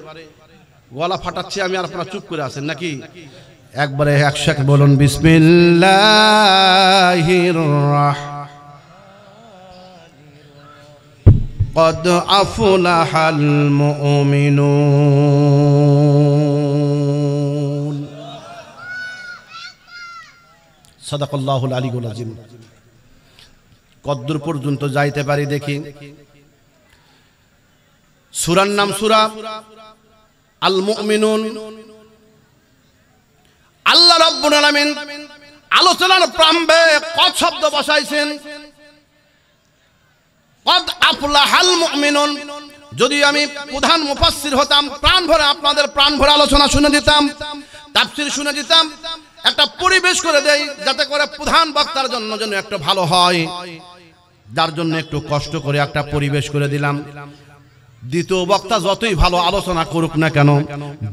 গলা ফাটাচ্ছে আমি, আর আপনারা চুপ করে আছেন নাকি? একবারে একসাথে বলুন, বিসমিল্লাহির রহমানির قد أفلح المؤمنون صدق الله العلي العظيم। কদ্দুর পর্যন্ত যাইতে পারি দেখি। সূরার নাম সূরা আল মুমিনুন। আল্লাহ রাব্বুল আলামিন আলোচনার প্রারম্ভে কদ শব্দ বসাইছেন, কদ আফলাহাল মুমিনুন। যদি আমি প্রধান মুফাসসির হতাম, প্রাণ ভরে আপনাদের প্রাণ ভরে আলোচনা শুনে দিতাম, তাফসীর শুনে দিতাম, একটা পরিবেশ করে দেই যাতে করে প্রধান বক্তার জন্য যেন একটু ভালো হয়, যার জন্য একটু কষ্ট করে একটা পরিবেশ করে দিলাম। দ্বিতীয় বক্তা যতই ভালো আলোচনা করুক না কেন,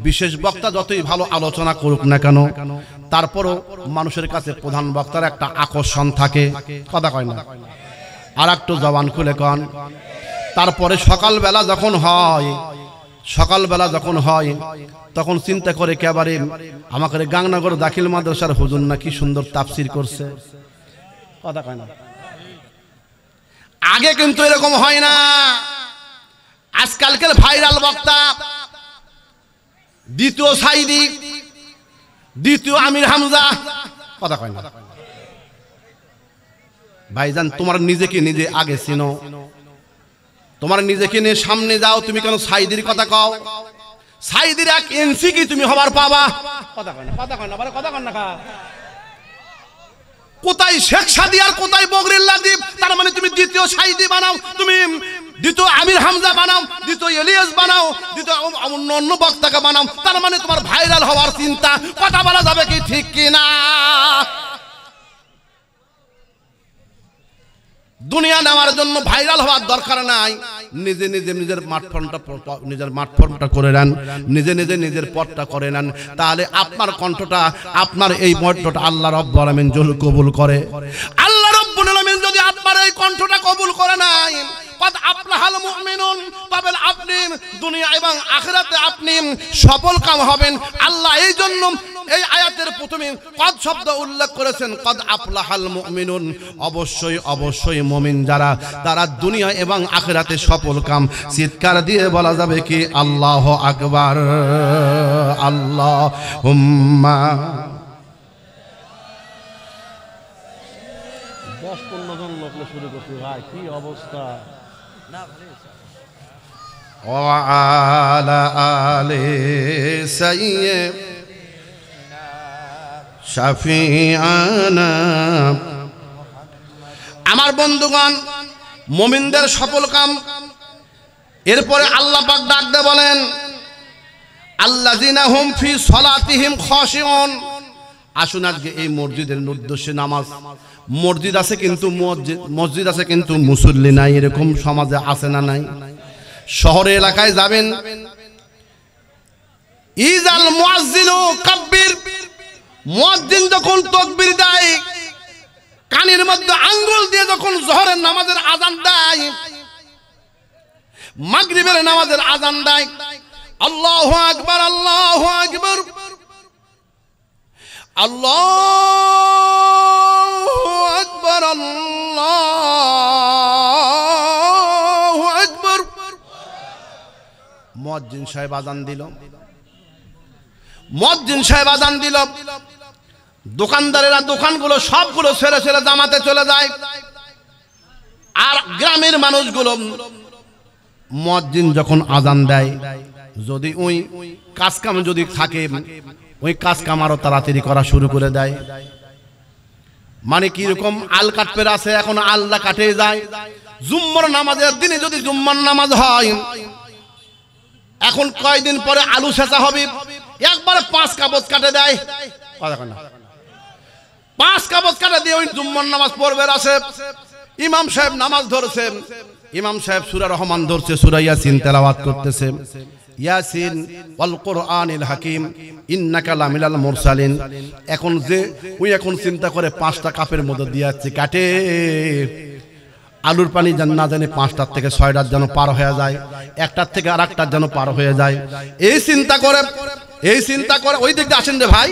বিশেষ বক্তা যতই ভালো আলোচনা করুক না কেন, তারপরও মানুষের কাছে প্রধান বক্তার একটা আকর্ষণ থাকে, কথা কয় না? আর একটু জবান খুলে কন। তারপরে সকালবেলা যখন হয় তখন চিন্তা করে একেবারে আমাকে গাংনগর দাখিল মাদ্রাসার হুজুর না কি সুন্দর তাফসীর করছে, কথা কয় না? আগে কিন্তু এরকম হয় না। আজকালকার ভাইরাল বক্তা, দ্বিতীয় সাইদি, দ্বিতীয় আমির হামজা, কথা কয় না? ভাইজান তোমার নিজেকে নিজে আগে চিনো, তোমার নিজেকে নিয়ে সামনে যাও। তুমি কেন সাইদির কথা কও? সাইদির 1 ইঞ্চি কি তুমি হবার পাবা? কথা কয় না, কথা কয় না, কথা কয় না। কোথায় শেখ সাদি আর কোথায় বগরিল্লাহ দ্বীপ? তার মানে তুমি দ্বিতীয় সাইদি বানাও, তুমি দ্বিতীয় আমির হামজা বানাও, দ্বিতীয় ইলিয়াস বানাও, দ্বিতীয় অন্য বক্তাকে বানাও, তার মানে তোমার ভাইরাল হওয়ার চিন্তা। কথা বলা যাবে কি ঠিক কি না? দুনিয়া নেওয়ার জন্য ভাইরাল হওয়ার দরকার নাই। নিজে নিজে নিজের মাঠফর্মটা করে নেন, নিজে নিজে নিজের পথটা করে নেন, তাহলে আপনার কণ্ঠটা, আপনার এই মঠটা আল্লাহ রাব্বুল আলামিন যদি কবুল করে, আল্লাহ রাব্বুল আলামিন যদি আপনার এই কণ্ঠটা কবুল করে নাই, কদ আফলাহাল মুমিনুন, তবে আপনি দুনিয়া এবং আখিরাতে আপনি সফল কাম হবেন। আল্লাহ এই জন্য এই আয়াতের প্রথমে কদ শব্দ উল্লেখ করেছেন, কদ আফলাহাল মুমিনুন। অবশ্যই অবশ্যই মুমিন যারা, তারা দুনিয়া এবং আখিরাতে সফল কাম। চিৎকার দিয়ে বলা যাবে কি আল্লাহু আকবার, আল্লাহুম্মা। 10-15 জন লোক শুরু করছে ভাই, কি অবস্থা! ওয়া আলা আলি সাইয়্যিদ শাফিআনা। আমার বন্ধুগণ, মুমিনদের সফল কাম। এরপরে আল্লাহ পাক ডাক দিয়ে বলেন, আল্লাযিনা হুম ফি সলাতিহিম খাশিউন। আসুন আজকে এই মসজিদের উদ্দেশ্যে নামাজ। মসজিদ আছে কিন্তু মুসল্লি নাই, এরকম সমাজে আছে না নাই? শহরে এলাকায় যাবেন, ইজাল মুয়াজ্জিনু কাব্বির, মুয়াজ্জিন যখন তাকবীর দেয়, কানের মধ্যে আঙ্গুল দিয়ে যখন জোহরের নামাজের আযান দেয়, মাগরিবের নামাজের আযান দেয়, আল্লাহু আকবার, আল্লাহু আকবার, আল্লাহু আকবার, আল্লাহু আকবার। মুয়াজ্জিন সাহেব আযান দিল, মুয়াজ্জিন সাহেব আযান দিল, দোকানদারেরা দোকানগুলো সবগুলো ছেড়ে ছেড়ে জামাতে চলে যায়, আর গ্রামের মানুষগুলো মুয়াজ্জিন যখন আযান দেয় যদি ওই কাজ কাম যদি থাকে ওই কাজ কাম আরো তাড়াতাড়ি করা শুরু করে দেয়। মানে কি রকম আল কাটপের আছে, এখন আল্লাহ কাটে যায়। জুম্মার নামাজের দিনে যদি জুম্মার নামাজ হয়, এখন কয়দিন পরে আলু সেচা হবে, একবারে 5 কাবজ কাটে দেয়, 5 কাবজ কাটে দিয়ে ওই জুম্মার নামাজ পড়বে আছে। ইমাম সাহেব নামাজ ধরছে, ইমাম সাহেব সূরা রহমান ধরছে, সূরা ইয়াসিন তেলাওয়াত করতেছে, ইয়াসিন ওয়াল কুরআনিল হাকিম ইন্নাকা লামিনাল মুরসালিন। এখন যে ওই এখন চিন্তা করে 5টা কাপের মধ্যে দিয়ে যাচ্ছে কাটে, আলুর পানি না জানে 5টার থেকে 6টার যেন পার হয়ে যায়, একটার থেকে আরেকটার যেন পার হয়ে যায়, এই চিন্তা করে ওই দিকটা আসেন রে ভাই,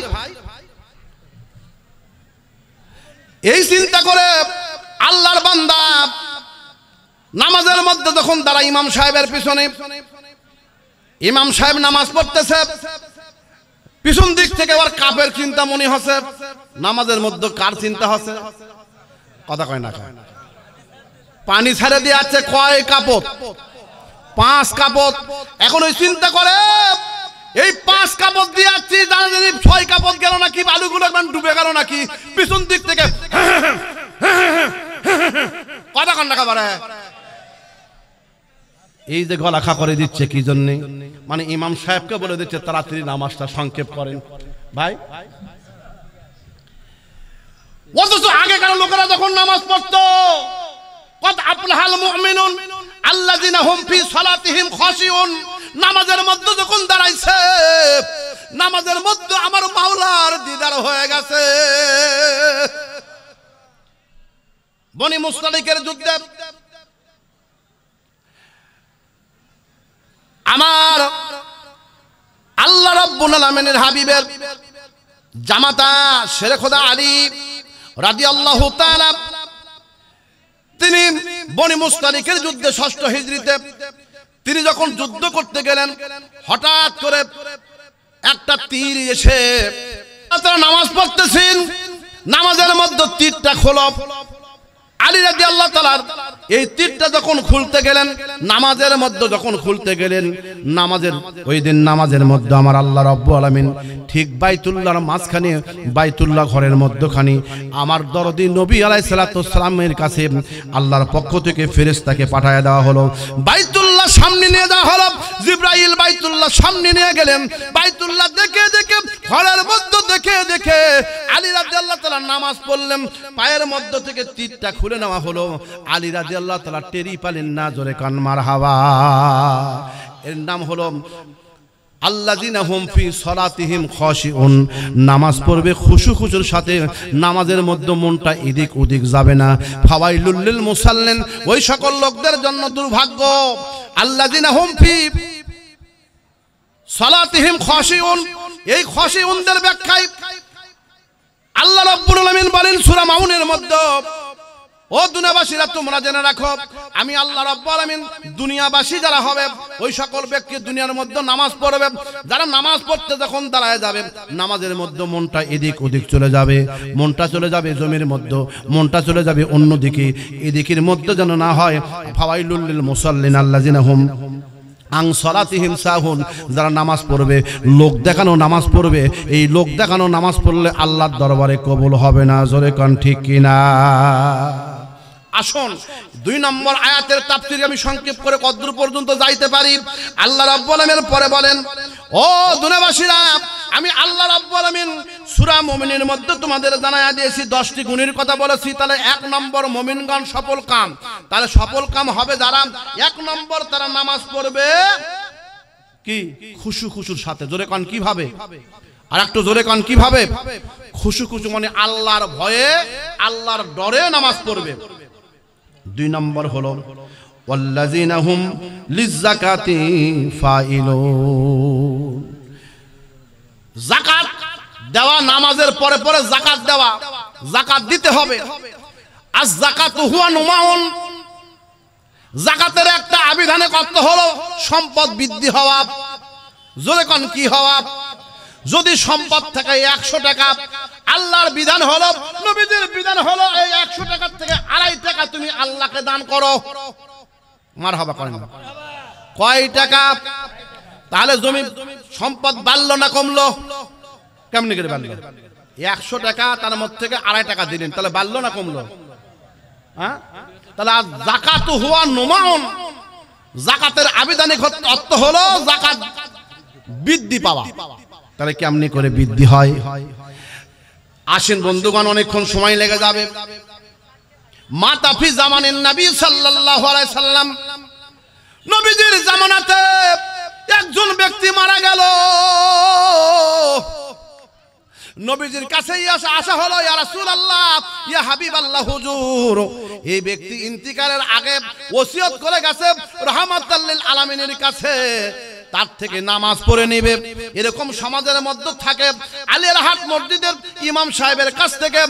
এই চিন্তা করে আল্লাহর বান্দা নামাজের মধ্যে যখন দাঁড়া ইমাম সাহেবের পিছনে, ইমাম সাহেব নামাজ পড়তেছে, পিছন দিক থেকে আবার কাপের চিন্তা মনে হচ্ছে, নামাজের মধ্যে কার চিন্তা হচ্ছে, কথা কয় না, পানি ছেড়ে দিয়ে আছে কয় কাপড়, 5 কাপড়। এখন ওই চিন্তা করে এই 5 কাপড় দিয়ে আসছি, জানা জানি 6 কাপড় গেল নাকি, বালুগুলো একদম ডুবে গেল নাকি, পিছন দিক থেকে কথা কন না খাবার। এই যে গলা খা করে দিচ্ছে কি জন্য, মানে ইমাম সাহেবকে বলে দিচ্ছে তাড়াতাড়ি নামাজটা সংক্ষেপ করেন ভাই। অথচ আগেকার লোকেরা যখন নামাজ পড়তো, কদ আফলাহাল মুমিনুন আল্লাযিনা হুম ফি সালাতিহিম খাশিউন, নামাজের মধ্যে যখন দাঁড়াইছে, নামাজের মধ্যে আমার মাওলার দিদার হয়ে গেছে। বনি মুসতালিকের যুদ্ধে আমার আল্লাহ রাব্বুল আলামিনের হাবিবের জামাতা শেরে খোদা আলী রাদিয়াল্লাহু তাআলা, তিনি বনি মুসতালিকের যুদ্ধে 6ষ্ঠ হিজরিতে তিনি যখন যুদ্ধ করতে গেলেন, হঠাৎ করে একটা তীর এসে, তারা নামাজ পড়তেছেন, নামাজের মধ্যে তীরটা খোলো, আলী রাদিয়াল্লাহু তাআলা এই তীরটা যখন খুলতে গেলেন, নামাজের মধ্যে যখন খুলতে গেলেন, নামাজের ওই দিন নামাজের মধ্যে আমার আল্লাহ রাব্বুল আলামিন ঠিক বাইতুল্লাহর মাঝখানে, বাইতুল্লাহ ঘরের মধ্যখানে আমার দরদি নবী আলাইহিস সালাতু সালামের কাছে আল্লাহর পক্ষ থেকে ফেরেশতাকে পাঠিয়ে দেওয়া হলো, বাইতুল্লাহ সামনে নিয়ে যাওয়া হলো। জিবরাইল বাইতুল্লাহ সামনে নিয়ে গেলেন, বাইতুল্লাহ দেখে দেখে ঘরের মধ্যে দেখে দেখে আলী রাদিয়াল্লাহু তাআলা নামাজ পড়লেন, পায়ের মধ্য থেকে তীরটা খুলে নেওয়া হলো। আলী রাদিয়াল্লাহু তাআলা টেরি পালেন না, জোরে কান মারহাবা। এর নাম হলো আল্লাযিনা হুম ফি সালাতিহিম খাশিউন, নামাজ পড়বে খুশু খুশুর সাথে, নামাজের মধ্যে মনটা এদিক ওদিক যাবে না। ফাওয়াইলুল লিল মুসাল্লিন, ওই সকল লোকদের জন্য দুর্ভাগ্য। আল্লাযিনা হুম ফি সালাতিহিম খাশিউন, এই খাশিউনদের ব্যাখ্যায় আল্লাহ রাব্বুল আলামিন বলেন সূরা মাউনের মধ্যে, ও দুনিয়াবাসীরা তোমরা জেনে রাখো, আমি আল্লাহ রাব্বুল আলামিন দুনিয়াবাসী যারা হবে ওই সকল ব্যক্তি দুনিয়ার মধ্যে নামাজ পড়বে, যারা নামাজ পড়তে যখন দাঁড়ায় যাবে, নামাজের মধ্যে মনটা এদিক ওদিক চলে যাবে, মনটা চলে যাবে জমির মধ্যে, মনটা চলে যাবে অন্যদিকে, এদিকের মধ্যে যেন না হয়। ফাওয়াইলুল লিল মুসাল্লিন আল্লাযিনা হুম আং সালাতিহিম সাহুন, যারা নামাজ পড়বে, লোক দেখানো নামাজ পড়বে, এই লোক দেখানো নামাজ পড়লে আল্লাহর দরবারে কবুল হবে না, জোরে কান ঠিক কিনা। আসুন 2 নম্বর আয়াতের তাফসীর আমি সংক্ষেপ করে কতদূর পর্যন্ত যাইতে পারি। আল্লাহ রাব্বুল আলামিন পরে বলেন, ও দুনিয়াবাসীরা, আমি আল্লাহ রাব্বুল আলামিন সূরা মুমিনের মধ্যে তোমাদের জানায়া দিয়েছি, 10টি গুণের কথা বলেছি। তাহলে 1 নম্বর মুমিনগণ সফল কাম, তাহলে সফল কাম হবে যারা 1 নম্বর তারা নামাজ পড়বে কি খুশু খুশুর সাথে, জোরে কান কিভাবে, আর একটু জোরে কান কিভাবে, খুশু খুশু মানে আল্লাহর ভয়ে, আল্লাহর ডরে নামাজ পড়বে। 2 নম্বর হলো ওয়াল্লাযিনা হুম লিযাকাতি ফাইলুন, যাকাত দেওয়া, নামাজের পরে পরে যাকাত দেওয়া, যাকাত দিতে হবে। আর যাকাতু হুয়া নুমাউন, যাকাতের একটা আবিধানিক অর্থ হলো সম্পদ বৃদ্ধি হওয়া, জোরে কোন কি হওয়া, যদি সম্পদ থাকে 100 টাকা, আল্লাহর বিধান হলো, নবীজির বিধান হলো এই 100 টাকার থেকে 2.5 টাকা তুমি আল্লাহকে দান করো। মারহাবা করেন না? কয় টাকা? তাহলে জমি সম্পদ বাড়লো না কমলো? কেমনি করে বাড়লো? 100 টাকা, তার মধ্যে থেকে 2.5 টাকা দিলেন, তাহলে বাড়লো না কমলো? হ্যাঁ, তাহলে যাকাতু হুয়া নুমাউন, যাকাতের আবিধানিক অর্থ হলো যাকাত বৃদ্ধি পাওয়া। তাহলে কেমনি করে বৃদ্ধি হয়? আসেন বন্ধুগণ, অনেকক্ষণ সময় লেগে যাবে। মাতা ফি জামানিন নবী সাল্লাল্লাহু আলাইহি সাল্লাম, নবীজির জামানাতে একজন ব্যক্তি মারা গেল। নবীজির কাছেই আসা হলো, ইয়া রাসূলুল্লাহ, ইয়া হাবিবাল্লাহ, হুজুর এই ব্যক্তি ইন্তিকালের আগে ওসিয়ত করে গেছে রাহমাতাল লিল আলামিনের কাছে, তার থেকে নামাজ পড়ে নেবে। এরকম সমাজের মধ্যে থাকে। আলিয়ারহাট মসজিদের ইমাম সাহেবের কাছ থেকে,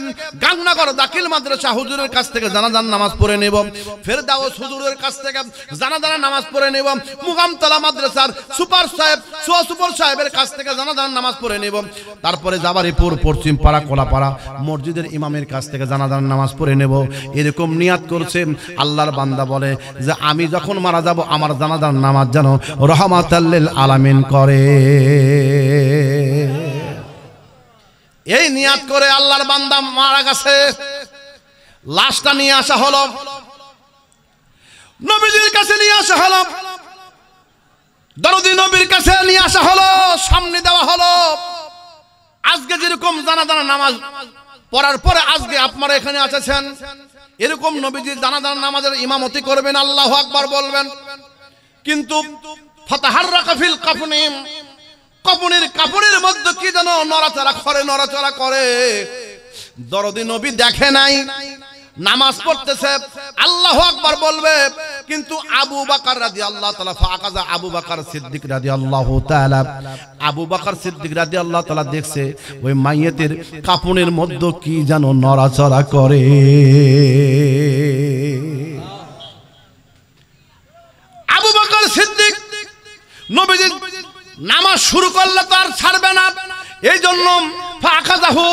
গাংনগর দাখিল মাদ্রাসা হুজুরের কাছ থেকে জানাজার নামাজ পড়ে নেব, ফেরদাউস হুজুরের কাছ থেকে জানাজার নামাজ পড়ে নেব, মুকামতলা মাদ্রাসার সুপার সাহেব সুপার সাহেবের কাছ থেকে জানাজার নামাজ পড়ে নেব, তারপরে জাবারিপুর পশ্চিম পাড়া কোলাপাড়া মসজিদের ইমামের কাছ থেকে জানাজার নামাজ পড়ে নেব। এরকম নিয়াত করছে। আল্লাহর বান্দা বলে যে আমি যখন মারা যাব আমার জানাজার নামাজ যেন রহমাতাল লিল আলামিন করে। এই নিয়াত করে আল্লাহর বান্দা মারা গেছে। লাশটা নিয়ে আসা হলো, নবীজির কাছে নিয়ে আসা হলো, দরদি নবীর কাছে নিয়ে আসা হলো, সামনে দেওয়া হলো। আজকে যেরকম জানাজার নামাজ পড়ার পরে আজকে আপনারা এখানে আছেন, এরকম নবীজির জানাজার নামাজের ইমামতি করবেন, আল্লাহু আকবার বলবেন। কিন্তু ফাতাহাররাকা ফিল কাফনি, কাফনের কাপড়ের মধ্যে কি যেন নড়াচড়া করে। দরদি নবী দেখে নাই, নামাজ পড়তেছে, আল্লাহু আকবার বলবে, কিন্তু আবু বকর রাদিয়াল্লাহু তাআলা ফাকাজা, আবু বকর সিদ্দিক রাদিয়াল্লাহু তাআলা, আবু বকর সিদ্দিক রাদিয়াল্লাহু তাআলা দেখছে ওই মাইয়েতের কাপনের মধ্যে কি যেন নড়াচড়া করে। আবু বকর সিদ্দিক নবীজি নামাজ শুরু করলে তো আর ছাড়বে না, এই জন্য ফাখাযাহু,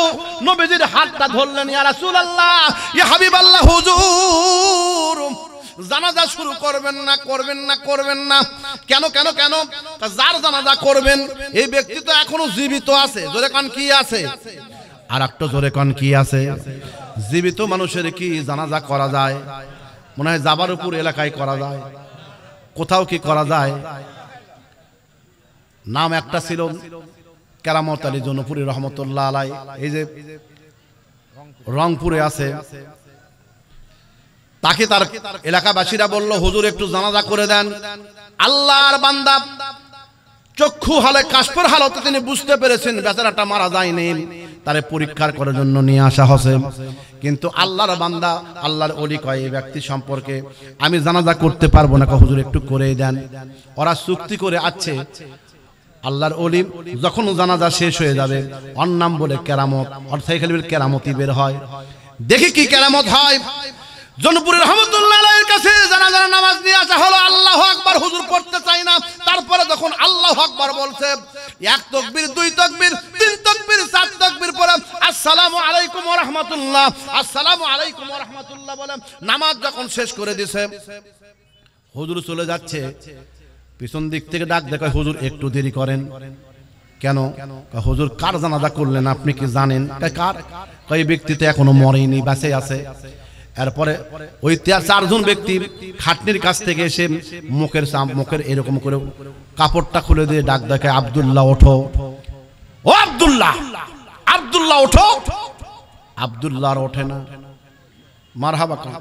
নবীজির হাতটা ধরলেন, ইয়া রাসূলুল্লাহ, ইয়া হাবিবাল্লাহ, হুজুর জানাজা শুরু করবেন না। কেন? যার জানাজা করবেন এই ব্যক্তি তো এখনো জীবিত আছে। জোরে কান কি আছে? আর একটা জোরে কান কি আছে? জীবিত মানুষের কি জানাজা করা যায়? মনে হয় জাবারপুর এলাকায় করা যায়, কোথাও কি করা যায়? নাম একটা ছিল কেরামত আলী জনপুরি রহমতুল্লাহ আলাই, এই যে রংপুরে আছে। তাকে তার এলাকাবাসীরা বলল, হুজুর একটু জানাজা করে দেন। আল্লাহর বান্দা চক্ষু হালে কাশফের হালতে তিনি বুঝতে পেরেছেন বেচারাটা মারা যায়নি, তারে পরীক্ষার করার জন্য নিয়ে আসা হয়েছে। কিন্তু আল্লাহর বান্দা, আল্লাহর ওলি কয় এই ব্যক্তি সম্পর্কে আমি জানাজা করতে পারবো না, হুজুর একটু করেই দেন। ওরা চুক্তি করে আছে। আল্লাহর ওলি যখন জানাজা শেষ হয়ে যাবে, ওর নাম বলে কেরামত, অর্থাৎ কেরামতি বের হয়। দেখি কি কেরামত হয়। জনপুরের রহমতুল্লাহ আলাইহির কাছে জানাজার নামাজ নিয়ে আসা হলো। আল্লাহু আকবার হুজুর পড়তে চাই না, তারপরে যখন আল্লাহু আকবার বলছে, এক তাকবীর, দুই তাকবীর, তিন তাকবীর, চার তাকবীর পরে আসসালামু আলাইকুম ওয়া রাহমাতুল্লাহ, আসসালামু আলাইকুম ওয়া রাহমাতুল্লাহ বলে নামাজ যখন শেষ করে দিয়েছে, হুজুর চলে যাচ্ছে। পিছন দিক থেকে ডাক দেখায়, হুজুর একটু দেরি করেন। কেন? হুজুর কার জানাজা করলেন আপনি কি জানেন? কার? এই ব্যক্তি তো এখনো মরেনি, বেঁচে আছে। এরপরে ওই 4জন ব্যক্তি খাটনির কাছ থেকে এসে মুখের এরকম করে কাপড়টা খুলে দিয়ে ডাক দেখায়, আব্দুল্লাহ ওঠো, ও আব্দুল্লাহ, আব্দুল্লাহ ওঠো। আব্দুল্লাহ আর ওঠে না। মারহাবা কন,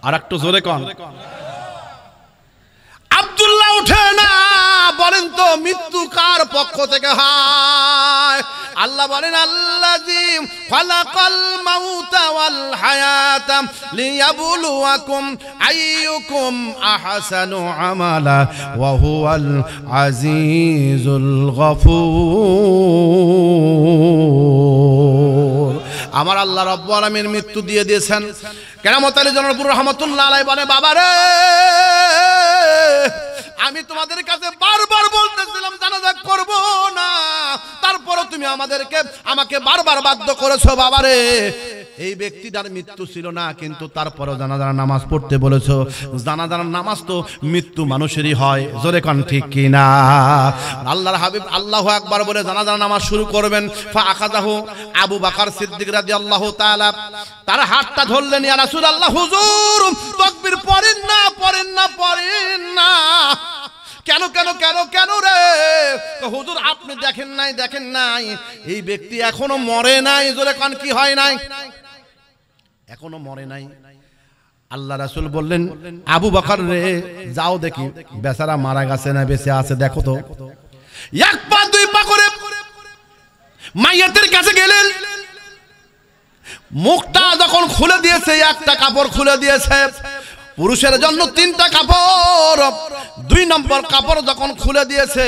আর একটু জোরে কন। আব্দুল্লাহ উঠে না। বলেন তো মৃত্যু কার পক্ষ থেকে হয়? আল্লাহ বলেন, আল্লাযী খালাকাল মাউতা ওয়াল হায়াতা লিয়াবলুয়াকুম আইয়ুকুম আহসানু আমালা ওয়া হুয়াল আজিজুল গফুর। আমার আল্লাহ রাব্বুল আলামিন মৃত্যু দিয়ে দিয়েছেন। কেরামত আলী জনপুর রহমতুল্লাহ আলাইহি বলে, বাবারে আমি তোমাদের কাছে বারবার বলতেছিলাম জানাজা করব না, তার আমাকে বারবার বাধ্য করেছো বাবারে। এই ব্যক্তিটার মৃত্যু ছিল না, কিন্তু তারপরও জানাজার নামাজ পড়তে বলেছো। জানাজার নামাজ তো মৃত্যু মানুষেরই হয়, জোরে কোন ঠিক কি না? আল্লাহর হাবিব আল্লাহু আকবার বলে জানাজার নামাজ শুরু করবেন। ফাআখাযাহু আবু বকর সিদ্দিক রাদিয়াল্লাহু তাআলা, তার হাতটা ধরলেন, ইয়া রাসূলুল্লাহ, হুজুর তাকবীর পড়েন না, পড়েন না, পড়েন না। কেন কেন কেন কেন রে? হুজুর আপনি দেখেন নাই এই ব্যক্তি এখনো মরে নাই। জোরে কান কি হয় নাই? এখনো মরে নাই। আল্লাহ রাসূল বললেন, আবু বকর রে, যাও দেখি বেচারা মারা গেছে না বেঁচে আছে দেখো তো। এক পা দুই পা করে মাইয়াতের কাছে গেলেন। মুখটা যখন খুলে দিয়েছে, একটা কাপড় খুলে দিয়েছে। পুরুষের জন্য 3টা কাপড়, 2 নম্বর কাপড় যখন খুলে দিয়েছে,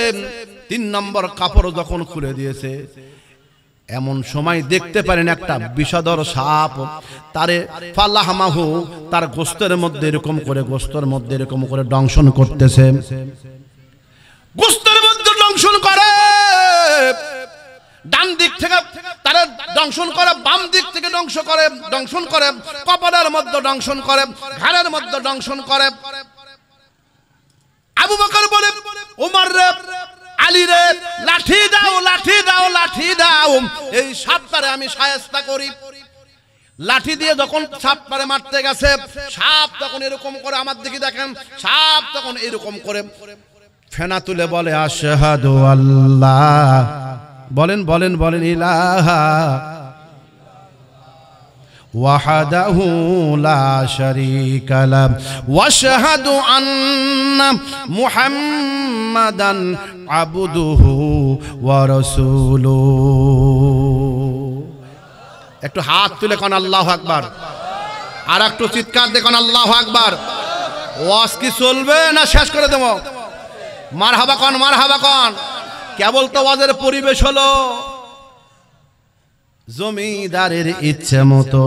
3 নম্বর কাপড় যখন খুলে দিয়েছে, এমন সময় দেখতে পারেন একটা বিষধর সাপ তারে ফালাহমাহু, তার গোস্তের মধ্যে এরকম করে দংশন করতেছে। গোস্তের মধ্যে দংশন করে, ডান দিক থেকে তারা দংশন করে, বাম দিক থেকে দংশন করে, কপালের মধ্যে দংশন করে, ঘাড়ের মধ্যে দংশন করে। আবু বকর বলে, ওমর রে, আলী রে, লাঠি দাও, লাঠি দাও, লাঠি দাও, এই সাপটারে আমি শায়েস্তা করি। লাঠি দিয়ে যখন সাপটারে মারতে গেছে, সাপ তখন এরকম করে, আমার দিকে দেখেন, সাপ তখন এরকম করে ফেনা তুলে বলে, আশহাদু আল্লাহ, বলেন বলেন বলেন, ইলাহা ওয়াহদাহু লা শারীকা লাহু ওয়া আশহাদু আন্না মুহাম্মাদান আবদুহু ওয়া রাসূলুহু। একটু হাত তুলে কোন আল্লাহু আকবার, আর একটু চিৎকার দিয়ে কোন আল্লাহু আকবার। ওয়াজ কি চলবে না শেষ করে দেব? মারহাবা কোন, মারহাবা কোন। কেবল তো ওয়াজের পরিবেশ হলো। জমিদারের ইচ্ছে মতো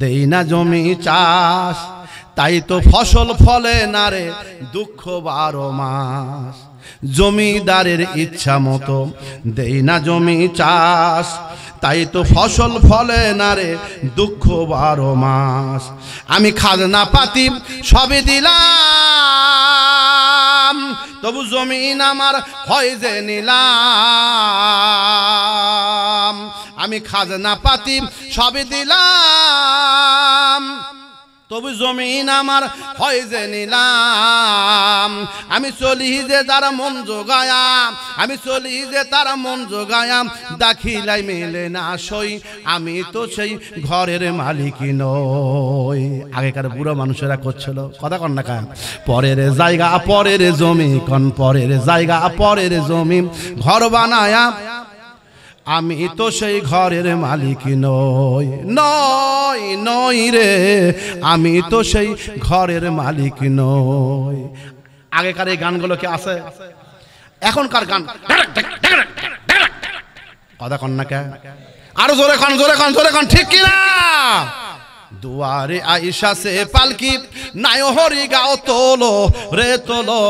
দেই না জমি চাষ, তাই তো ফসল ফলে না রে দুঃখ 12 মাস। জমিদারের ইচ্ছা মতো দেই না জমি চাষ, তাই তো ফসল ফলে না রে দুঃখ 12 মাস। আমি খাজনা পাতি সবই দিলাম, তবু জমিন আমার হয় যে নিলাম। আমি খাজনা পাতি সবই দিলাম, তবু জমিন আমার হয় যে নিলাম। আমি চলি যে তার মন জোগায়াম, আমি চলি যে তার মন জোগায়াম, দাখিলাই মেলে না সই, আমি তো সেই ঘরের মালিক নই। আগেকার বুড়ো মানুষেরা করছিল, কথা কন না কান, পরের জায়গা পরের জমি, কোন পরের জায়গা পরের জমি, ঘর বানায়া আমি তো সেই ঘরের মালিক নই, নই নই রে, আমি তো সেই ঘরের মালিক নই। আগেকার এই গানগুলো কি আছে? এখনকার গান কথা কন না কে? আরো জোরে কন, জোরে কন, জোরে কন, ঠিক কিনা? দুয়ারে আয়েশা সে পালকি, নায় হরি গাও তোলো রে তোলো,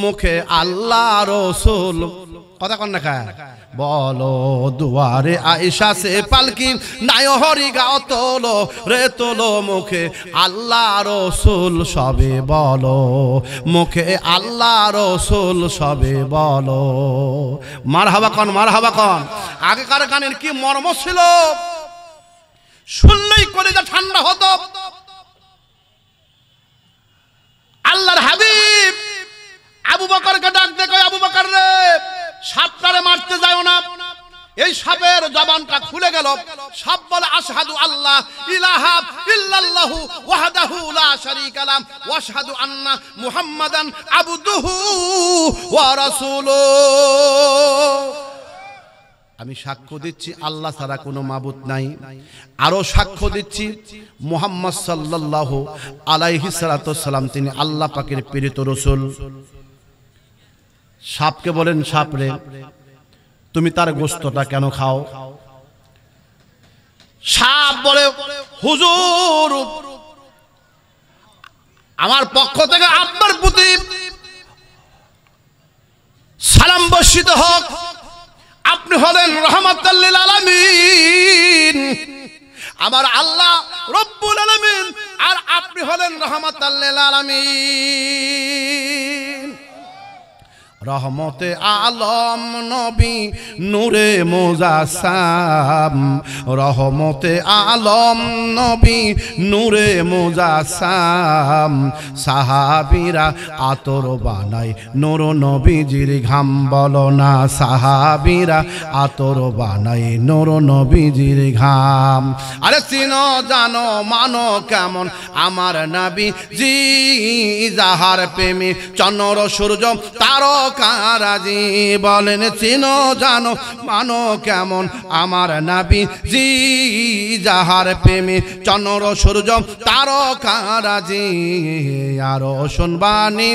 মুখে আল্লাহ রসুল, কথা কন না কে? বলো দুয়ারে আয়েশা সে পালকি, নায় হরি গাও তোলো রে তোলো, মুখে আল্লাহ রসুল সবে বলো, মুখে আল্লাহ রসুল সবে বলো। মারহাবা কন, মারহাবা কন। আগেকার গানের কি মর্ম ছিল, শুনলেই কলিজা ঠান্ডা হতো। আল্লাহর হাবিব আবু বকরকে ডাক দেখো, আবু বকর রে, সাপটারে মারতে যাও না। এই সাপের জবানটা খুলে গেল। সাপ বলে, আশহাদু আল্লাহ ইলাহা ইল্লাল্লাহু ওয়াহদাহু লা শারীকা লাহু ওয়া আশহাদু আন্না মুহাম্মাদান আবদুহু ওয়া রাসূলুহু। আমি সাক্ষ্য দিচ্ছি আল্লাহ ছাড়া কোনো মাবুদ নাই, আরো সাক্ষ্য দিচ্ছি মুহাম্মদ সাল্লাল্লাহু আলাইহি সাল্লাম তিনি আল্লাহ পাকের প্রেরিত রাসূল। সাপকে বলেন, সাপ রে, তুমি তার গোশতটা কেন খাও? সাপ বলে, হুজুর আমার পক্ষ থেকে আপনার প্রতি সালাম বর্ষিত হোক, আপনি হলেন রাহমাতাল লিল আলামিন, আমার আল্লাহ রব্বুল আলামিন, আর আপনি হলেন রাহমাতাল লিল আলামিন। রহমতে আলম নবী নূরে মুজাসসাম, রহমতে আলম নবী নূরে মুজাসসাম। সাহাবীরা আতর বানায় নূর নবীজির ঘাম, বলো না সাহাবীরা আতর বানায় নূর নবীজির ঘাম। আরে চিনো জানো মানো কেমন আমার নবী জি, যাহার প্রেমে চন্দ্র সূর্য তারকারাজি। বলেন চিনো জানো মানো কেমন আমার নবী জি, যাহার প্রেমে চন্দ্র সূর্য তারকারাজি। আরো শুনবানি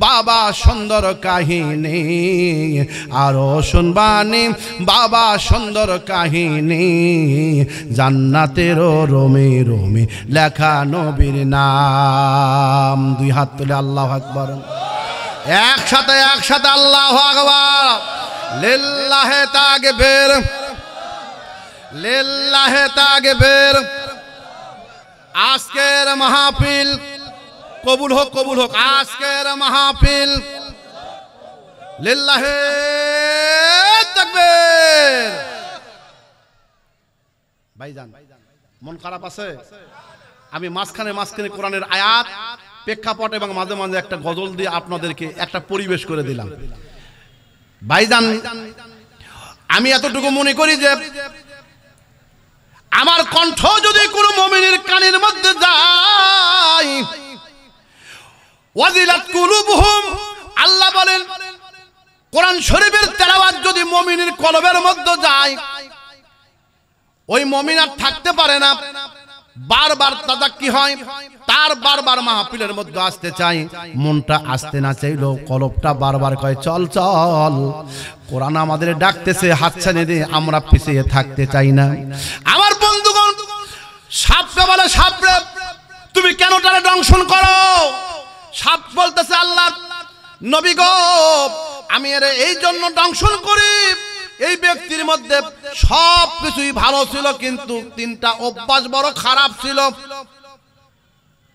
বাবা সুন্দর কাহিনী, আরো শুনবানি বাবা সুন্দর কাহিনী। জান্নাতের রোমে রোমে লেখা নবীর নাম। দুই হাত তুলে আল্লাহু আকবার, একসাথে একসাথে আল্লাহু আকবার। লিল্লাহে তাকবীর, লিল্লাহে তাকবীর। আজকের মাহফিল কবুল হোক, কবুল হোক। আজকের মাহফিল লিল্লাহে তাকবীর। ভাইজান মন খারাপ আছে? আমি মাঝখানে মাঝখানে কোরআনের আয়াত, প্রেক্ষাপট এবং মাঝে মাঝে একটা গজল দিয়ে আপনাদেরকে একটা পরিবেশ করে দিলাম। ভাইজান আমি এতটুকু মনে করি যে আমার কণ্ঠ যদি কোনো মুমিনের কানের মধ্যে যায়, ওয়াজিলাত কুলুবুহুম, আল্লাহ বলেন কোরআন শরীফের তেলাওয়াত যদি মুমিনের কলবের মধ্যে যায়, ওই মুমিন আর থাকতে পারে না, বারবার তাদাক্কি হয়, তার বারবার মাহফিলের মধ্যে আসতে চাই। মনটা আসতে না চাইলো কলবটা বারবার কয় চল চল, কোরআন আমাদের ডাকতেছে, হাতছানি দিয়ে আমরা পিছিয়ে থাকতে চাই না। আমার বন্ধুগণ, সাপটা বলে সাপরে তুমি কেন তারা দংশন করো? সাপ বলতেছে আল্লাহ নবী গো, আমি এর এই জন্য দংশন করি, এই ব্যক্তির মধ্যে সব কিছুই ভালো ছিল, কিন্তু তিনটা অভ্যাস বড় খারাপ ছিল।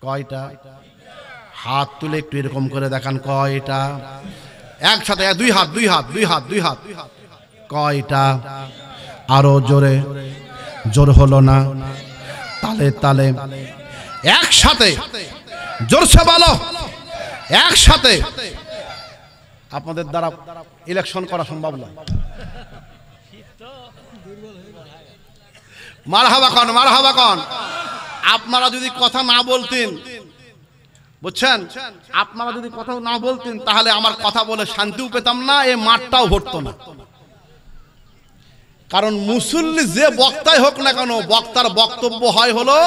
কয়টা? হাত তুলে একটু এরকম করে দেখান, কয়টা? একসাথে দুই হাত, দুই হাত, দুই হাত, দুই হাত। কয়টা? আরো জোরে, জোর হলো না, তালে তালে একসাথে জোরসে বলো, একসাথে। আপনাদের দ্বারা ইলেকশন করা সম্ভব নয়। মারহাবা কন, মারহাবা কন। আপনারা যদি কথা না বলতেন, বুঝছেন, আপনারা যদি কথা না বলতেন তাহলে আমার কথা বলে শান্তিও পেতাম না, এই মাঠটাও ভরতো না। কারণ মুসল্লি যে বক্তাই হোক না কেন, বক্তার বক্তব্য হয় হলো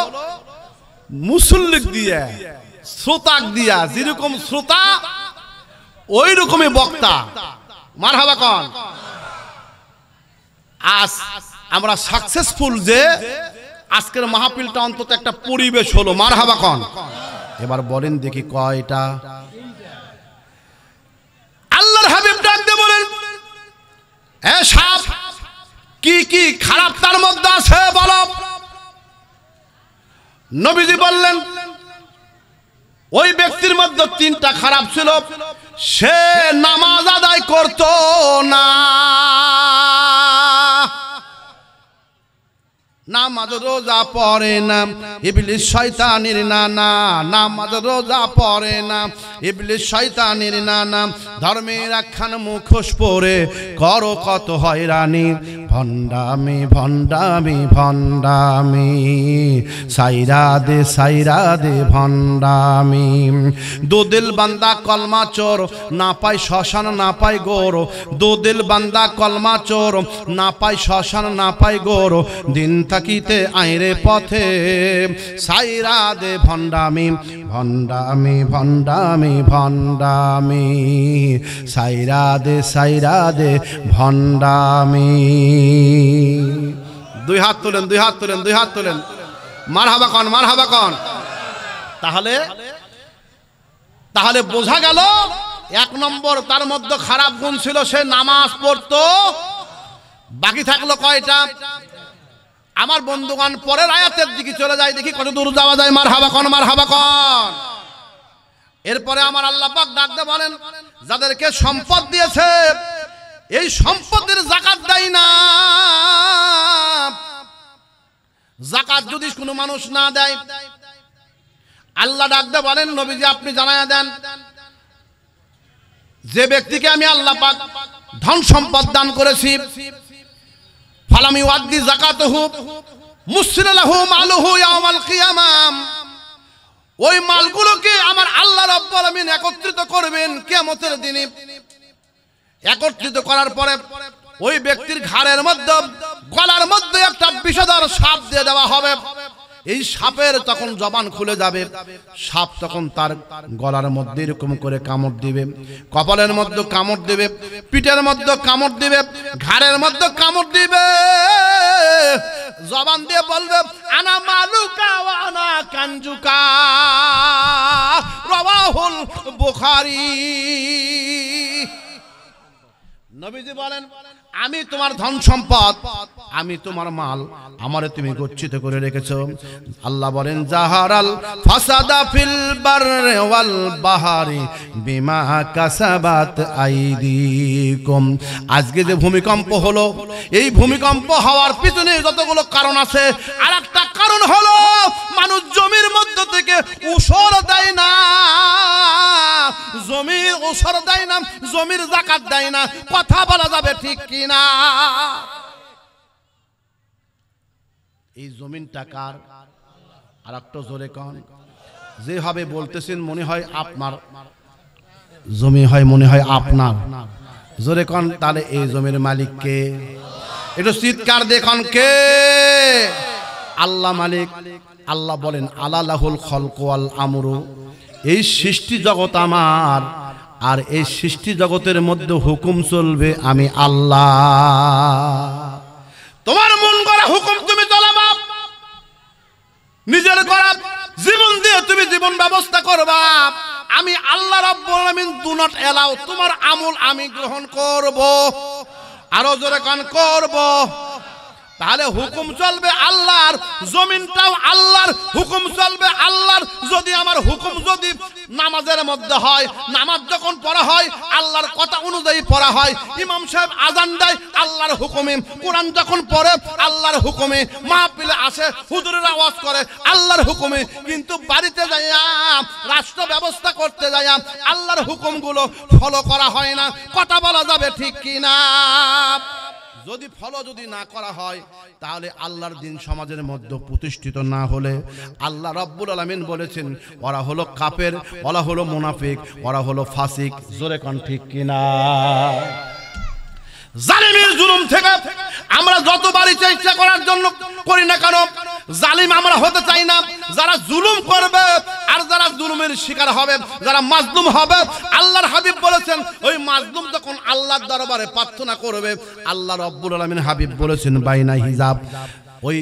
মুসল্লিক দিয়ে, শ্রোতাক দিয়া। যেরকম শ্রোতা ওই রকমই বক্তা। মারহাবা কন। আজ আমরা সাকসেসফুল যে আজকের মাহফিলটা অন্তত একটা পরিবেশ হলো। মারহাবা কন। এবার বলেন দেখি কয়টা? আল্লাহর হাবিব ডাক দিয়ে বলেন, এ সাপ কি কি খারাপ তার মধ্যে আছে বলো। নবীজি বললেন ওই ব্যক্তির মধ্যে তিনটা খারাপ ছিল। সে নামাজ আদায় করত না, নামাজ রোজা পড়ে না, ইবলিস শয়তানের নানা। নামাজ রোজা পড়ে না, ইবলিস শয়তানের নানা। ধর্মের একখান মুখোশ পরে করো কত হয়রানি। ভণ্ডামি ভণ্ডামি ভণ্ডামি, সাইরা দে সাইরা দে ভণ্ডামি। দুদিল বান্দা কলমা চোর, না পায় শ্মশান না পায় গোর। দুদিল বান্দা কলমা চোর, না পায় শ্মশান না পায় গোর। দিন থাকিতে আইরে পথে, সাইরা দে ভণ্ডামি ভণ্ডামি ভণ্ডামি ভণ্ডামি, সাইরা দে ভণ্ডামি। দুই হাত তোলেন, দুই হাত তোলেন, দুই হাত তোলেন। মারহাবা কন, মারহাবা কন। তাহলে তাহলে বোঝা গেল এক নম্বর তার মধ্যে খারাপ গুণ ছিল, সে নামাজ পড়তো বাকি থাকলো কয়টা? আমার বন্ধুগণ পরের আয়াতের দিকে চলে যায়, দেখি কত দূর যাওয়া যায়। মারহাবা কোন, মারহাবা কোন। এরপরে আমার আল্লাহ পাক ডাকতে বলেন, যাদেরকে সম্পদ দিয়েছে এই সম্পদের যাকাত দেয় না। যাকাত যদি কোনো মানুষ না দেয়, আল্লাহ ডাকতে বলেন, নবীজি আপনি জানায়া দেন, যে ব্যক্তিকে আমি আল্লাহ পাক ধন সম্পদ দান করেছি, ফালাম ইউআদ্দি যাকাতাহু মুসিলা লাহু মালুহু ইয়াওমাল কিয়ামাম, ওই মালগুলোকে আমার আল্লাহ রাব্বুল আলামিন একত্রিত করবেন কিয়ামতের দিনে। একত্রিত করার পরে ওই ব্যক্তির ঘাড়ের মধ্যে, গলার মধ্যে একটা বিষধর সাপ দিয়ে দেওয়া হবে। এই সাপের তখন জবান খুলে যাবে, সাপ তখন তার গলার মধ্যে এরকম করে কামড় দিবে, কপালের মধ্যে কামড় দিবে, পিঠের মধ্যে কামড় দিবে, ঘাড়ের মধ্যে কামড় দিবে, জবান দিয়ে বলবে আনা মালুকা ওয়া আনা কানজুকা, রাওয়াহুল বুখারী। নবীজি বলেন, আমি তোমার ধন সম্পদ, আমি তোমার মাল, আমারে তুমি গচ্ছিত করে রেখেছো। আল্লাহ বলেন, জাহারাল ফাসাদা ফিল বাররি ওয়াল বাহরি বিমা কাসাবাত আইদিকুম। আজকে যে ভূমিকম্প হলো, এই ভূমিকম্প হওয়ার পিছনে যতগুলো কারণ আছে, আর একটা কারণ হলো মানুষ জমির মধ্য থেকে উসর দেয় না, জমির উসর দেয় না, জমির যাকাত দেয় না। কথা বলা যাবে ঠিক কিনা? এই জমিনটা কার? আর একটু জোরে কন। যেভাবে বলতেছেন মনে হয় আপনার জমি, হয় মনে হয় আপনার। জোরে কন, তাহলে এই জমির মালিক কে? একটু চিৎকার দেখুন, কে? আল্লাহ মালিক। আল্লাহ বলেন, আলা লাহুল খলকু ওয়াল আমরু, এই সৃষ্টি জগৎ আমার, আর এই সৃষ্টি জগতের মধ্যে হুকুম চলবে আমি আল্লাহ। তোমার মন করা হুকুম তুমি চালাবা, নিজের করা জীবন দিয়ে তুমি জীবন ব্যবস্থা করবা। আমি আল্লাহ রাব্বুল আলামিন ডু নট অ্যালাউ, তোমার আমল আমি গ্রহণ করব। আরো জোরে কান, করব। তাহলে হুকুম চলবে আল্লাহর, জমিনটাও আল্লাহর, হুকুম চলবে আল্লাহর। যদি আমার হুকুম যদি নামাজের মধ্যে হয়, নামাজ যখন পড়া হয় আল্লাহর কথা অনুযায়ী পড়া হয়, ইমাম সাহেব আজান দেয় আল্লাহর হুকুমে, কোরআন যখন পড়ে আল্লাহর হুকুমে, মাহফিলে আসে হুজুরেরা ওয়াজ করে আল্লাহর হুকুমে। কিন্তু বাড়িতে যাইয়া, রাষ্ট্র ব্যবস্থা করতে যাইয়া আল্লাহর হুকুমগুলো ফলো করা হয় না। কথা বলা যাবে ঠিক কিনা? যদি ফলো যদি না করা হয়, তাহলে আল্লাহর দিন সমাজের মধ্যে প্রতিষ্ঠিত না হলে, আল্লাহ রাব্বুল আলামিন বলেছেন ওরা হলো কাফের, ওরা হলো মুনাফিক, ওরা হলো ফাসিক। জোরে কোন ঠিক কিনা? জালিমের জুলুম থেকে আমরা যতবারই চেষ্টা করার জন্য করি না কেন, জালিম আমরা হতে চাই না। যারা জুলুম করবে আর যারা জুলুমের শিকার হবে, যারা মাজলুম হবে, আল্লাহর হাবিব বলেছেন ওই মাজলুম যখন আল্লাহর দরবারে প্রার্থনা করবে, আল্লাহ রাব্বুল আলামিন হাবিব বলেছেন বাইনা হিজাব, ওই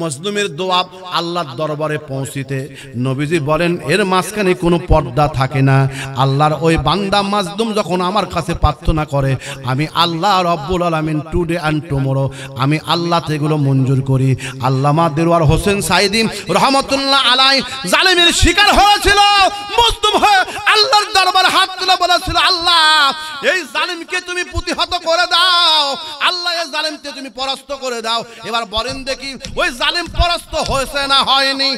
মজলুমের দোয়া আল্লাহর দরবারে পৌঁছিতে নবীজি বলেন এর মাঝখানে কোনো পর্দা থাকে না। আল্লাহর ওই বান্দা মাজলুম যখন আমার কাছে প্রার্থনা করে, আমি আল্লাহ রাব্বুল আলামিন টুডে অ্যান্ড টুমরো আমি আল্লাহ এগুলো মঞ্জুর করি। আল্লামা দেওয়ার হোসেন সাইদি রহমতুল্লাহ আলাই জালিমের শিকার হয়েছিল, মজলুম হয়ে আল্লাহর দরবারে হাত তুলে বলেছিল, আল্লাহ এই জালিমকে তুমি প্রতিহত করে দাও, আল্লাহ এই জালিমকে তুমি পরাস্ত করে দাও। এবার বলেন দেখি ওই জালিম পরাস্ত হয়েছে না হয়নি?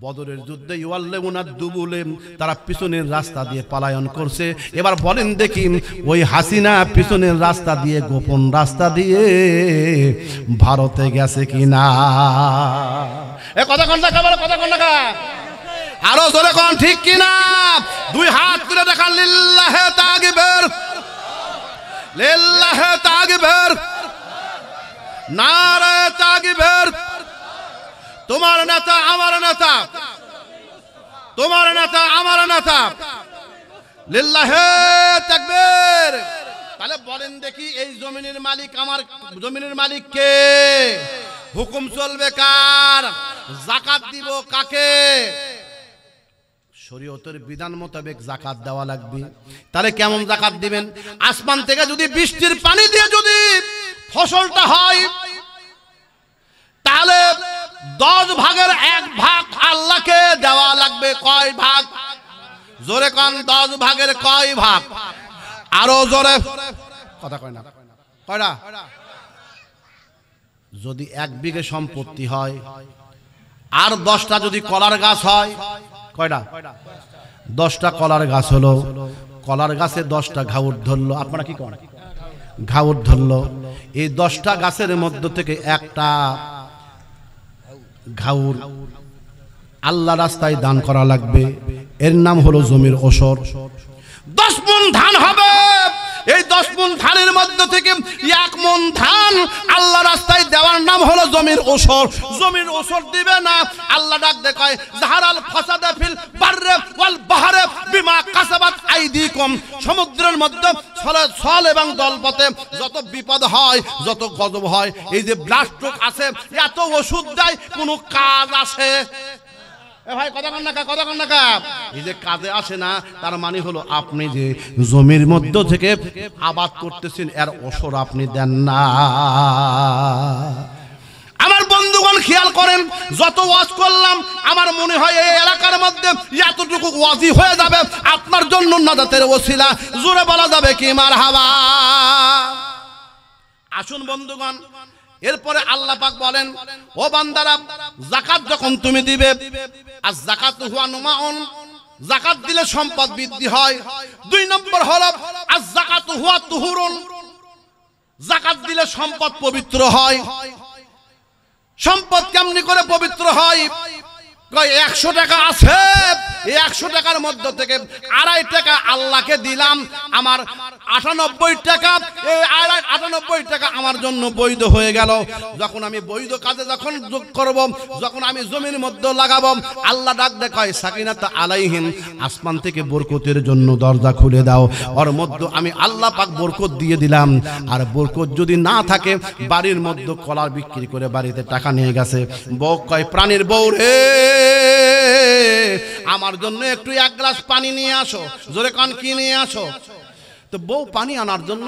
বদরের যুদ্ধে ইওয়াল্লাউনা দুবুলে তারা পিছনের রাস্তা দিয়ে পলায়ন করছে। এবার বলেন দেখি ওই হাসিনা পিছনের রাস্তা দিয়ে, গোপন রাস্তা দিয়ে ভারতে গেছে কিনা? এ কথা কোন না খাবার, কথা কোন না, আরো জোরে কোন ঠিক কিনা? দুই হাত তুলে দেখান, লিল্লাহে তাকবীর, লিল্লাহে তাকবীর, নারে তাকবীর। তোমার নেতা আমার নেতা, তোমার নেতা আমার নেতা, লিল্লাহে তাকবীর। তাহলে বলেন দেখি এই জমিনের মালিক, আমার জমিনের মালিক কে? হুকুম চলবে কার? যাকাত দিব কাকে? শরীয়তের বিধান মোতাবেক যাকাত দেওয়া লাগবে। তাহলে কেমন যাকাত দিবেন? আসমান থেকে যদি বৃষ্টির পানি দিয়ে যদি ফসলটা হয়, তাহলে 10 ভাগের 1 ভাগ আল্লাহকে দেওয়া লাগবে। কয় ভাগ? জোরে কান, 10 ভাগের কয় ভাগ? আরো জোরে কথা কয় না, কয়টা? যদি 1 বিঘে সম্পত্তি হয় আর 10টা যদি কলার গাছ হয়, কয়টা? 10টা কলার গাছ হলো, কলার গাছে 10টা ঘাউর ধরলো। আপনারা কি করেন? ঘাউর ধরলো। এই 10টা গাছের মধ্য থেকে একটা ঘাউর আল্লাহ রাস্তায় দান করা লাগবে। এর নাম হলো জমির ওসর। 10 মণ ধান হবে, এই 10 মণ ধানের মধ্য থেকে 1 মণ ধান আল্লাহ রাস্তায় দেওয়ার নাম হলো জমির ওসর। জমির ওসর দিবে না, আল্লাহ ডাক দেখায় জাহারাল ফাসাদা ফিল বাররে ওয়াল বাহরে বিমা কাসাবাত আইদিকুম। সমুদ্রের মধ্যে ছল এবং দলপথে যত বিপদ হয়, যত গজব হয়, এই যে ব্লাস্ট আছে, এত ওষুধ দেয়, কোনো কাজ আছে? ভাই কথা কন না, কথা কন না। এই যে কাজে আসে না, তার মানে হলো আপনি যে জমির মধ্য থেকে আবাদ করতেছেন, এর ওসর আপনি দেন না। আমার বন্ধুগণ খেয়াল করেন, যত ওয়াজ করলাম আমার মনে হয় এই এলাকার মধ্যে এতটুকু ওয়াজি হয়ে যাবে আপনার জন্য নাজাতের ওসিলা। জোরে বলা যাবে কি মারহাবা? আসুন বন্ধুগণ, এরপরে আল্লাহ পাক বলেন, ও বান্দারা, যাকাত যখন তুমি দিবে, আর যাকাতু হুয়া নুমাউন, যাকাত দিলে সম্পদ বৃদ্ধি হয়। 2 নম্বর হলো আর যাকাতু হুয়া তুহুরুন, যাকাত দিলে সম্পদ পবিত্র হয়। সম্পদ কেমনি করে পবিত্র হয়? 100 টাকা আছে, এই 100 টাকার মধ্য থেকে 2.5 টাকা আল্লাহকে দিলাম, আমার 98 টাকা, এই 98 টাকা আমার জন্য বৈধ হয়ে গেল। যখন আমি বৈধ কাজে যখন যোগ করব, যখন আমি জমির মধ্যে লাগাবো, আল্লাহ ডাক দেখায় সাকিনাত আলাইহিম, আসমান থেকে বরকতের জন্য দরজা খুলে দাও। ওর মধ্যে আমি আল্লাহ পাক বরকত দিয়ে দিলাম। আর বরকত যদি না থাকে, বাড়ির মধ্যে কলা বিক্রি করে বাড়িতে টাকা নিয়ে গেছে। বউ কয়, প্রাণীর বউ রে, আমার জন্য একটু 1 গ্লাস পানি নিয়ে আসো। জোরে কান, কি নিয়ে আসো? তো বউ পানি আনার জন্য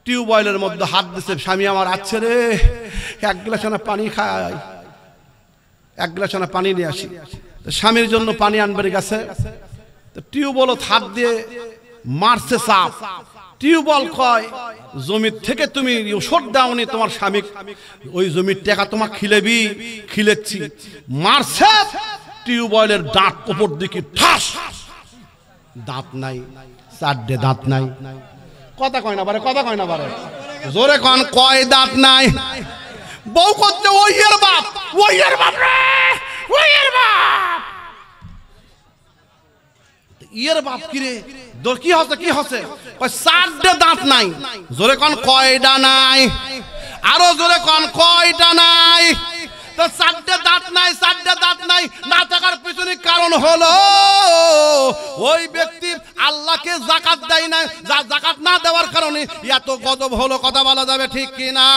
টিউবওয়েলের মধ্যে হাত দিছে, স্বামী আমার আছে রে, 1 গ্লাস আনা পানি খাই, 1 গ্লাস আনা পানি নিয়ে আসি। স্বামীর জন্য পানি আনবার গেছে, তো টিউবওয়েল হাত দিয়ে মারছে চাপ। টিউবওয়েল কয়, জমির থেকে তুমি ওষুধ দাওনি, তোমার স্বামী ওই জমির টাকা তোমার খিলেবি, খিলেচ্ছি। মারছে, টিউবওয়েলের দাঁত উপর দিকে ঠাস, দাঁত নাই, 4টে দাঁত নাই। কথা কয় না বারে, কথা কয় না বারে, জোরে কন, কয় দাঁত নাই? বউ করছে, ওই এর বাপ, ওই এর বাপ রে, ওই এর বাপ। ইয়ের বাপ কি রে, তোর কি হচ্ছে, কি হচ্ছে? 4টে দাঁত নাই। জোরে কন, কয়টা নাই? আরো জোরে কন, কয়টা নাই? তো 4টে দাঁত নাই, 4টে দাঁত নাই না থাকার পিছনে কারণ হলো ওই ব্যক্তি আল্লাহকে যাকাত দেয় না, যা যাকাত না দেওয়ার কারণে এত গজব হলো। কথা বলা যাবে ঠিক কিনা?